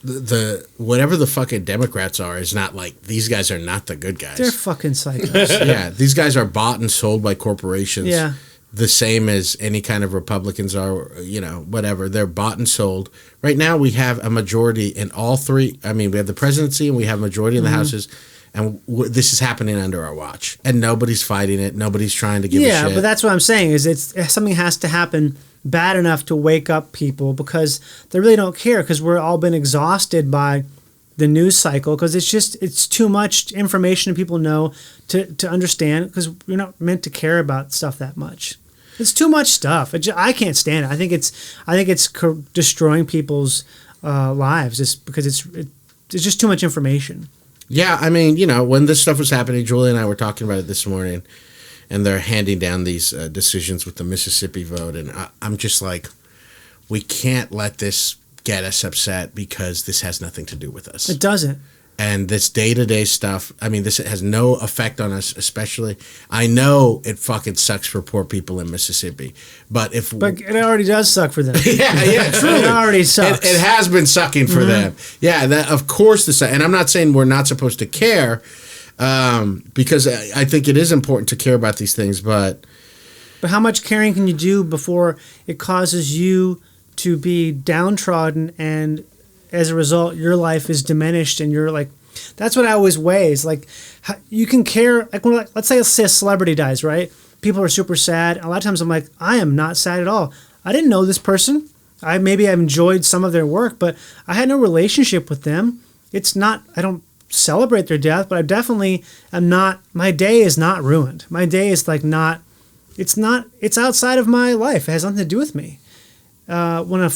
the whatever the fucking Democrats are is not like, these guys are not the good guys. They're fucking psychos. Yeah, these guys are bought and sold by corporations. Yeah. The same as any kind of Republicans are, whatever. They're bought and sold. Right now, we have a majority in all three. I mean, we have the presidency and we have a majority in the houses. And this is happening under our watch. And nobody's fighting it. Nobody's trying to give a shit. Yeah, but that's what I'm saying is something has to happen bad enough to wake up people, because they really don't care, because we're all been exhausted by the news cycle, because it's too much information people know to understand, because we're not meant to care about stuff that much. It's too much stuff. I can't stand it. I think it's destroying people's lives, just because it's just too much information. Yeah, I mean, when this stuff was happening, Julie and I were talking about it this morning, and they're handing down these decisions with the Mississippi vote, and I'm just like, we can't let this get us upset, because this has nothing to do with us. It doesn't. And this day-to-day stuff, I mean, this has no effect on us, especially. I know it fucking sucks for poor people in Mississippi, but it already does suck for them. yeah, truly. It already sucks. It has been sucking for them. Yeah, that of course. And I'm not saying we're not supposed to care, because I think it is important to care about these things, but how much caring can you do before it causes you to be downtrodden, and as a result, your life is diminished, and you're like, that's what I always weigh is like, you can care, like when, let's say a celebrity dies, right? People are super sad. A lot of times I'm like, I am not sad at all. I didn't know this person. Maybe I've enjoyed some of their work, but I had no relationship with them. I don't celebrate their death, but I definitely am not, my day is not ruined. My day is like it's outside of my life. It has nothing to do with me. When a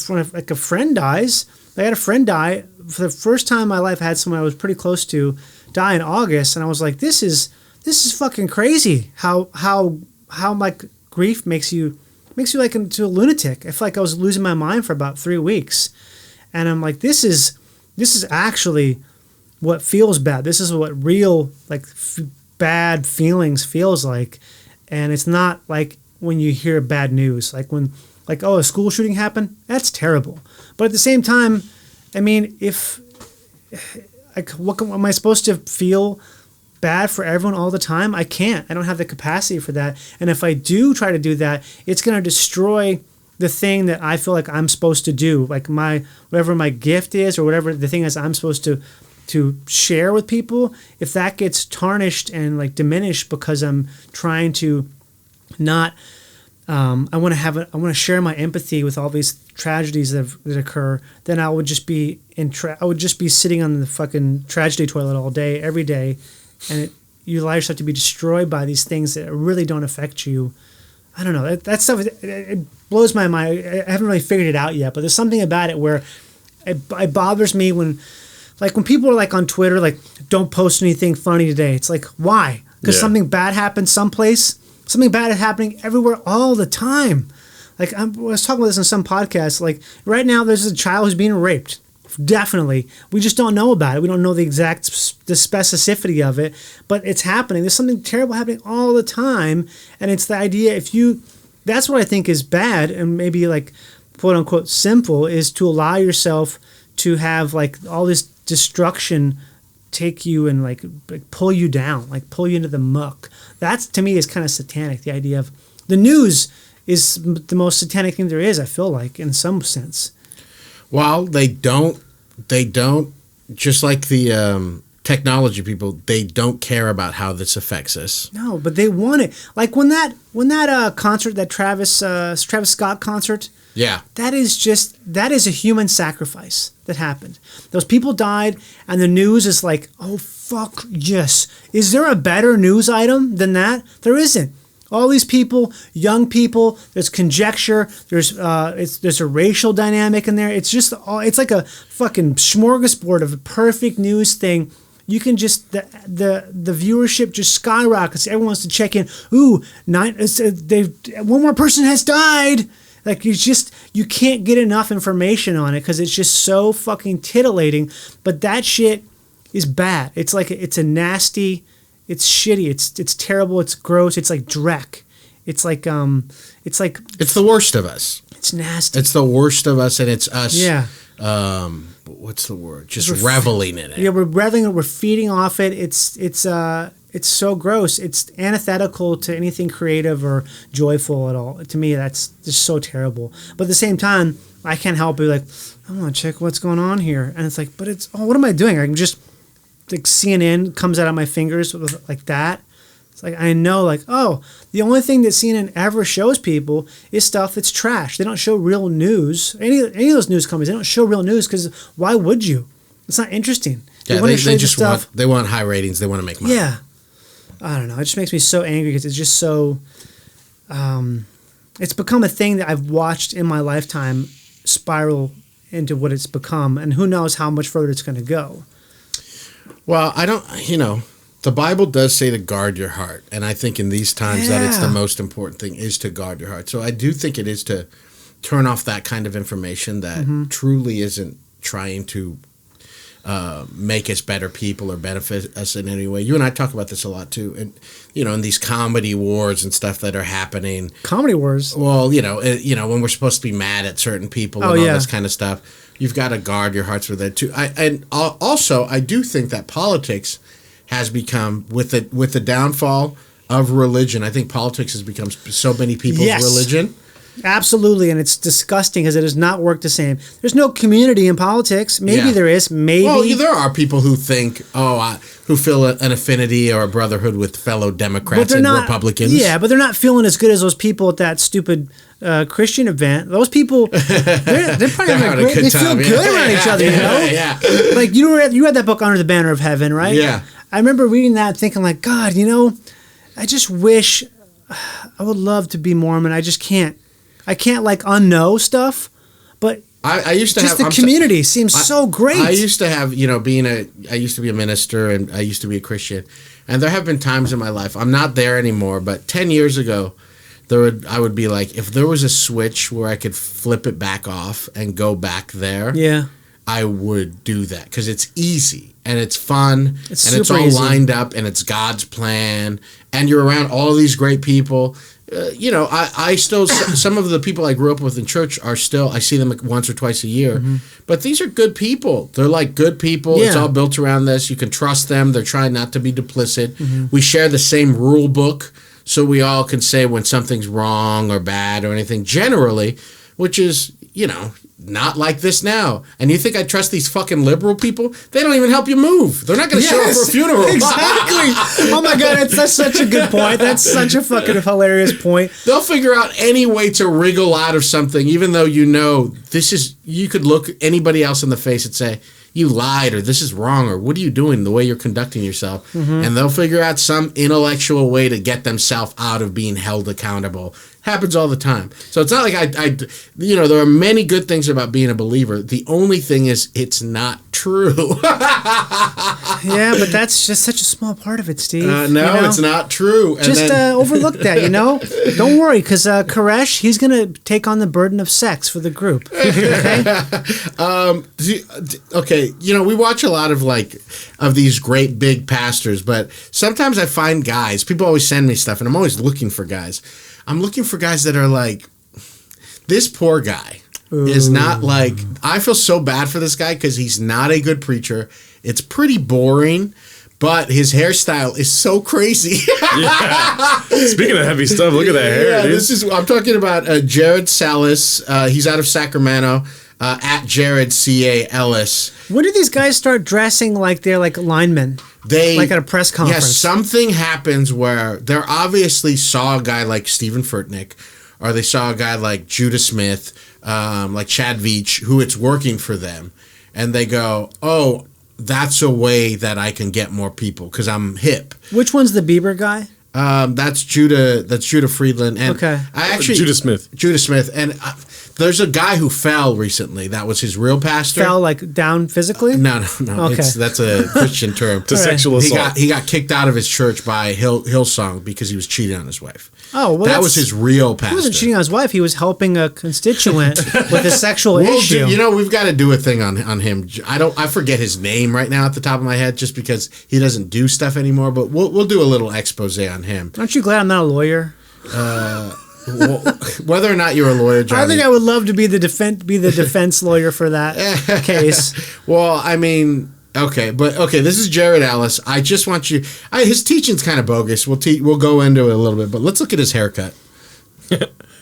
friend dies, I had a friend die for the first time in my life. I had someone I was pretty close to die in August, and I was like, "This is fucking crazy." How my grief makes you like into a lunatic. I feel like I was losing my mind for about 3 weeks, and I'm like, "This is actually what feels bad. This is what real bad feelings feels like, and it's not like when you hear bad news, like, oh, a school shooting happened? That's terrible. But at the same time, I mean, what am I supposed to feel bad for everyone all the time. I can't. I don't have the capacity for that. And if I do try to do that, it's going to destroy the thing that I feel like I'm supposed to do, like whatever my gift is or whatever the thing is I'm supposed to share with people. If that gets tarnished and like diminished because I'm trying to not, I want to share my empathy with all these tragedies that occur, then I would just be I would just be sitting on the fucking tragedy toilet all day, every day, and you allow yourself to be destroyed by these things that really don't affect you. I don't know. That stuff, it blows my mind. I haven't really figured it out yet, but there's something about it where it bothers me when people are like on Twitter, like, don't post anything funny today. It's like, why? Because something bad happened someplace. Something bad is happening everywhere all the time. Like, I was talking about this in some podcasts. Like, right now, there's a child who's being raped. Definitely. We just don't know about it. We don't know the specificity of it, but it's happening. There's something terrible happening all the time, and it's the idea that's what I think is bad and maybe like quote unquote sinful, is to allow yourself to have like all this destruction take you and like pull you down, like pull you into the muck. That's, to me, is kind of satanic. The idea of the news is the most satanic thing there is, I feel like, in some sense. Well, they don't, just like the technology people, they don't care about how this affects us. No, but they want it. Like when that concert, that Travis Scott concert, yeah, that is a human sacrifice that happened. Those people died, and the news is like, oh fuck yes. Is there a better news item than that? There isn't. All these people, young people, there's conjecture, there's a racial dynamic in there. It's it's like a fucking smorgasbord of a perfect news thing. You can just, the viewership just skyrockets. Everyone wants to check in. Ooh, one more person has died. Like, you can't get enough information on it because it's just so fucking titillating. But that shit is bad. It's like, it's a nasty, it's shitty, it's terrible, it's gross, it's like dreck. It's like, it's the worst of us. It's nasty. It's the worst of us, and it's us. Yeah. What's the word? Just reveling in it. Yeah, we're reveling in it. We're feeding off it. It's so gross. It's antithetical to anything creative or joyful at all. To me, that's just so terrible. But at the same time, I can't help but be like, I want to check what's going on here. And it's like, but what am I doing? I'm just, like, CNN comes out of my fingers like that. It's like, I know, like, oh, the only thing that CNN ever shows people is stuff that's trash. They don't show real news. Any of those news companies, they don't show real news because why would you? It's not interesting. Yeah, they want high ratings. They want to make money. Yeah. I don't know. It just makes me so angry because it's just so, it's become a thing that I've watched in my lifetime spiral into what it's become, and who knows how much further it's going to go. Well, the Bible does say to guard your heart, and I think in these times that it's the most important thing is to guard your heart. So I do think it is to turn off that kind of information that truly isn't trying to make us better people or benefit us in any way. You and I talk about this a lot too, and in these comedy wars and stuff that are happening. Comedy wars. Well, when we're supposed to be mad at certain people and all this kind of stuff, you've got to guard your hearts with that too. I do think that politics has become, with the downfall of religion, I think politics has become so many people's religion. Absolutely, and it's disgusting because it does not work the same. There's no community in politics. Maybe there is. Maybe. Well, there are people who think, who feel an affinity or a brotherhood with fellow Democrats and Republicans. Yeah, but they're not feeling as good as those people at that stupid Christian event. Those people, they're probably having a good time. They feel good around each other, Yeah. Like, you read that book, Under the Banner of Heaven, right? Yeah. I remember reading that and thinking, like, God, I just wish, I would love to be Mormon. I just can't. I can't, like, unknow stuff, but I used to just have... the community seems so great. I used to have, I used to be a minister and I used to be a Christian, and there have been times in my life, I'm not there anymore, but 10 years ago, I would be like, if there was a switch where I could flip it back off and go back there, I would do that because it's easy and it's fun and it's all easy. lined up and it's God's plan and you're around all these great people. I still, some of the people I grew up with in church are still, I see them once or twice a year, but these are good people. They're like good people. Yeah. It's all built around this. You can trust them. They're trying not to be duplicit. We share the same rule book, so we all can say when something's wrong or bad or anything generally, which is, not like this now. And you think I trust these fucking liberal people? They don't even help you move. They're not going to show up for a funeral. Exactly. Oh my God, that's such a good point. That's such a fucking hilarious point. They'll figure out any way to wriggle out of something, even though you could look anybody else in the face and say, you lied, or this is wrong, or what are you doing, the way you're conducting yourself? And they'll figure out some intellectual way to get themselves out of being held accountable. Happens all the time. So it's not like there are many good things about being a believer. The only thing is it's not true. Yeah, but that's just such a small part of it, Steve. It's not true. And just overlook that, Don't worry, because Koresh, he's going to take on the burden of sex for the group. Okay? We watch a lot of these great big pastors, but sometimes I find guys, people always send me stuff, and I'm always looking for guys. I'm looking for guys that are like, this poor guy is not like, I feel so bad for this guy because he's not a good preacher. It's pretty boring, but his hairstyle is so crazy. Yeah. Speaking of heavy stuff, look at that hair, dude. I'm talking about Jared Salas. He's out of Sacramento. At Jared C.A. Ellis. When did these guys start dressing like they're like linemen? Like at a press conference? Yeah, something happens where they obviously saw a guy like Stephen Furtick, or they saw a guy like Judah Smith, like Chad Veach, who it's working for them. And they go, oh, that's a way that I can get more people because I'm hip. Which one's the Bieber guy? That's Judah Friedland. And okay. Judah Smith. Judah Smith. And there's a guy who fell recently. That was his real pastor. Fell like down physically? No. Okay. That's a Christian term. To sexual assault. He got kicked out of his church by Hillsong because he was cheating on his wife. Oh, well, that was his real pastor. He wasn't cheating on his wife. He was helping a constituent with a sexual issue. We've got to do a thing on him. I forget his name right now at the top of my head just because he doesn't do stuff anymore. But we'll do a little expose on him. Aren't you glad I'm not a lawyer? Whether or not you're a lawyer, Johnny, I think I would love to be the defense lawyer for that case. Well, I mean, okay, this is Jared Ellis. I just want you. His teaching's kind of bogus. We'll go into it a little bit, but let's look at his haircut.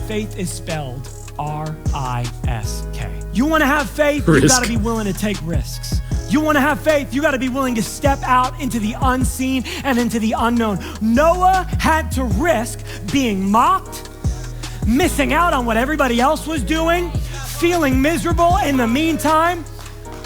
Faith is spelled R-I-S-K. You want to have faith, Risk. you got to be willing to take risks. You want to have faith, you got to be willing to step out into the unseen and into the unknown. Noah had to risk being mocked, missing out on what everybody else was doing, feeling miserable in the meantime.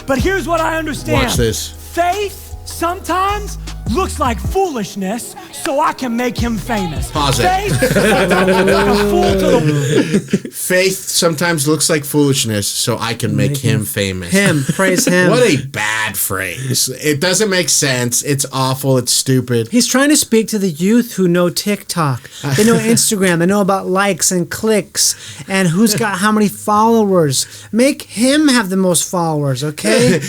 But here's what I understand. Watch this. Faith sometimes looks like foolishness so I can make him famous. Pause it. Faith sometimes looks like a fool to the... Faith sometimes looks like foolishness so I can make him famous. Praise him. What a bad phrase. It doesn't make sense. It's awful. It's stupid. He's trying to speak to the youth who know TikTok. They know Instagram. They know about likes and clicks and who's got how many followers. Make him have the most followers, okay?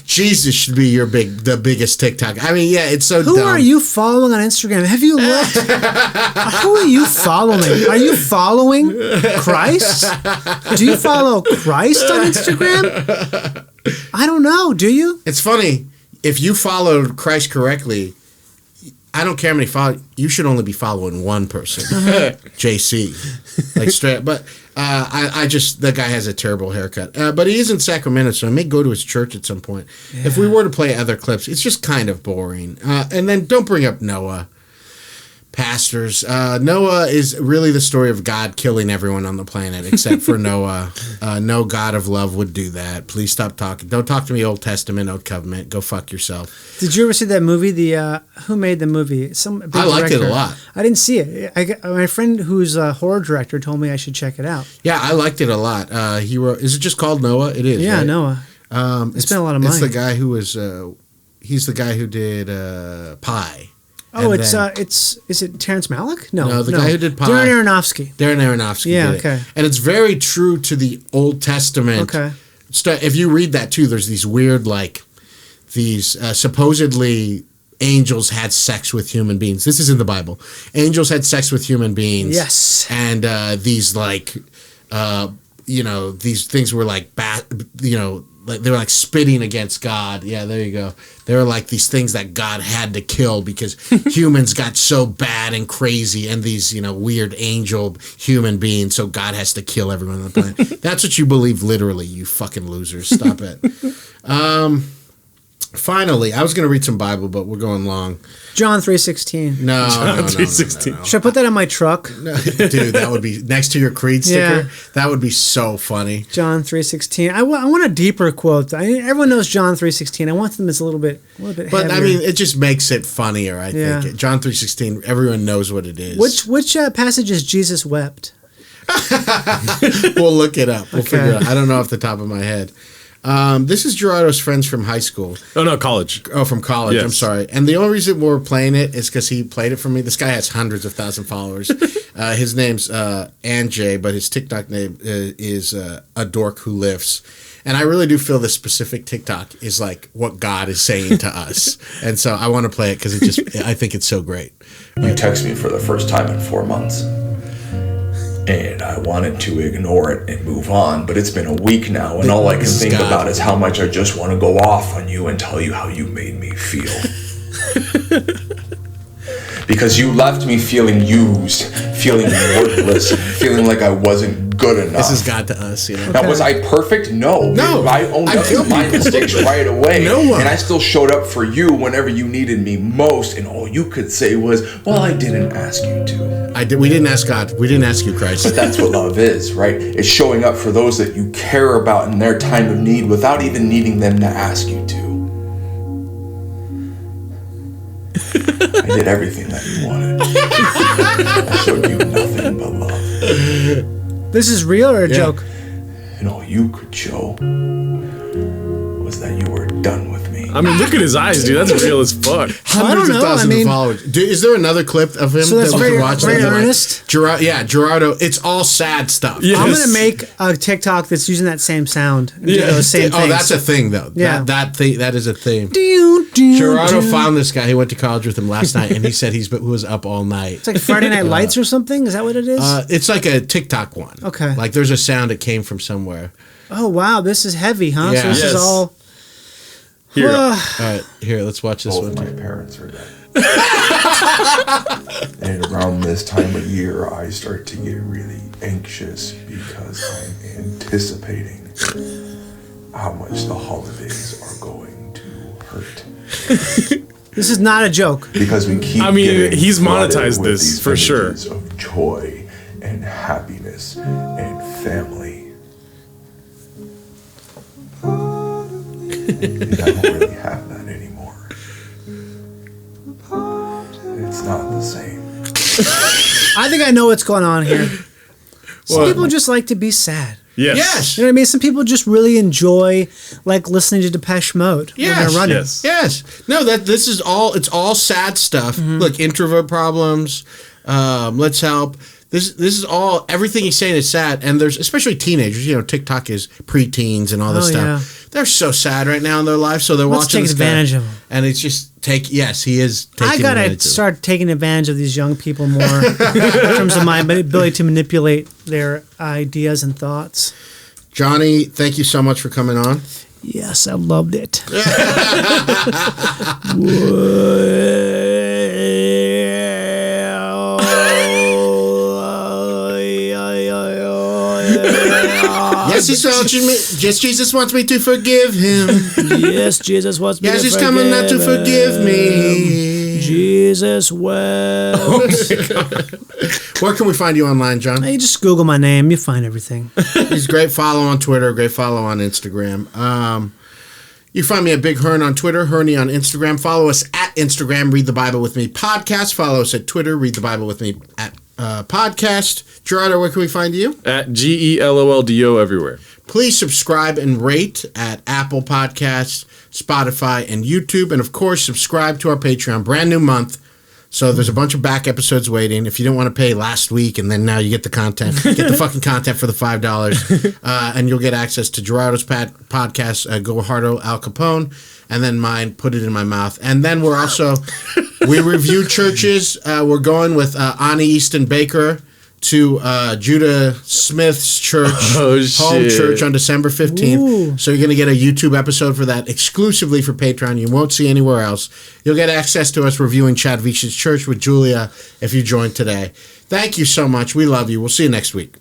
Jesus should be the biggest TikTok. I mean, yeah, it's so dumb. Who are you following on Instagram? Have you looked? Who are you following? Are you following Christ? Do you follow Christ on Instagram? I don't know. Do you? It's funny. If you followed Christ correctly, I don't care how many follow. You should only be following one person, JC, like straight. But that guy has a terrible haircut. But he is in Sacramento, so I may go to his church at some point. Yeah. If we were to play other clips, it's just kind of boring. And then don't bring up Noah. Pastors. Noah is really the story of God killing everyone on the planet except for Noah. No God of love would do that. Please stop talking. Don't talk to me Old Testament, Old Covenant. Go fuck yourself. Did you ever see that movie? Who made the movie? I liked it a lot. I didn't see it. My friend who's a horror director told me I should check it out. Yeah, I liked it a lot. He wrote. Is it just called Noah? It is. Yeah, right? Noah. It's been a lot of money. It's the guy who was. He's the guy who did Pi. Oh, is it Terrence Malick? No, the guy who did Pi. Darren Aronofsky. Yeah, did okay. And it's very true to the Old Testament. Okay. if you read that too, there's these weird these supposedly angels had sex with human beings. This is in the Bible. Angels had sex with human beings. Yes. And these these things were they were like spitting against God. Yeah, there you go. They were like these things that God had to kill because humans got so bad and crazy, and these weird angel human beings. So God has to kill everyone on the planet. That's what you believe, literally. You fucking losers. Stop it. Finally, I was going to read some Bible, but we're going long. John 3:16. No, John 3:16. Should I put that on my truck? No, dude, that would be next to your Creed sticker. Yeah. That would be so funny. John 3:16. I want a deeper quote. Everyone knows John 3:16. I want them as a little bit But heavier. I mean, it just makes it funnier. I think John 3:16. Everyone knows what it is. Which passage is Jesus wept? We'll look it up. We'll figure it out. I don't know off the top of my head. This is Gerardo's friends from high school. Oh, no, college. Oh, from college. Yes. I'm sorry. And the only reason we're playing it is because he played it for me. This guy has hundreds of thousand followers. His name's Anjay, but his TikTok name is A Dork Who Lifts. And I really do feel this specific TikTok is like what God is saying to us. And so I want to play it because I think it's so great. You text me for the first time in 4 months. And I wanted to ignore it and move on, but it's been a week now, and all I can think about is how much I just want to go off on you and tell you how you made me feel. Because you left me feeling used, feeling worthless, feeling like I wasn't good enough. This is God to us, you know. Now, was I perfect? No. I owned up to my mistakes right away. No one. And I still showed up for you whenever you needed me most, and all you could say was, well, I didn't ask you to. We didn't ask God. We didn't ask you, Christ. But that's what love is, right? It's showing up for those that you care about in their time of need without even needing them to ask you to. I did everything that you wanted. I showed you nothing but love. This is real or a joke? And all you could show was that you were done with me. I mean, look at his eyes, dude. That's real as fuck. Hundreds of thousands of followers. Dude, is there another clip of him that we can watch? Very earnest? Gerardo. It's all sad stuff. Yes. I'm going to make a TikTok that's using that same sound. And do those same things. That's a thing, though. Yeah. That is a thing. Gerardo Gerardo found this guy. He went to college with him last night, and he said he was up all night. It's like Friday Night Lights or something? Is that what it is? It's like a TikTok one. Okay. Like there's a sound that came from somewhere. Oh, wow. This is heavy, huh? Yeah. So this is all... Here. All right, here, let's watch this one. Both my parents are dead. And around this time of year, I start to get really anxious because I'm anticipating how much the holidays are going to hurt. This is not a joke. Because we keep he's monetized with this these for sure. images of joy and happiness and family. And I don't really have that anymore. It's not the same. I think I know what's going on here. Some people just like to be sad. Yes. You know what I mean? Some people just really enjoy like listening to Depeche Mode when they're running. Yes. No, this is all. It's all sad stuff. Mm-hmm. Look, introvert problems. Let's help. This is all. Everything he's saying is sad, and there's especially teenagers. You know, TikTok is preteens and all this stuff. Yeah. They're so sad right now in their life, so they're watching. Let's take advantage of them. And it's just Yes, he is. Taking I gotta start taking advantage of these young people more in terms of my ability to manipulate their ideas and thoughts. Johnny, thank you so much for coming on. Yes, I loved it. Yes, Jesus wants me to forgive him. Yes, Jesus wants me to forgive him. Yes, he's coming out to forgive me. Jesus wept. Oh my God. Where can we find you online, John? You just Google my name. You find everything. He's a great follow on Twitter, great follow on Instagram. You find me at Big Hearn on Twitter, Herney on Instagram. Follow us at Instagram, Read the Bible With Me Podcast. Follow us at Twitter, Read the Bible With Me at Podcast. Gerardo, where can we find you? At GELOLDO everywhere. Please subscribe and rate at Apple Podcasts, Spotify, and YouTube. And, of course, subscribe to our Patreon. Brand new month. So there's a bunch of back episodes waiting. If you didn't want to pay last week and then now you get the content, get the fucking content for the $5. And you'll get access to Gerardo's podcast, Guajardo Al Capone, and then mine, Put It in My Mouth. And then we're also, we review churches. We're going with Ani Easton Baker to Judah Smith's church, home church, on December 15th. Ooh. So you're going to get a YouTube episode for that exclusively for Patreon. You won't see anywhere else. You'll get access to us reviewing Chad Veach's church with Julia if you join today. Thank you so much. We love you. We'll see you next week.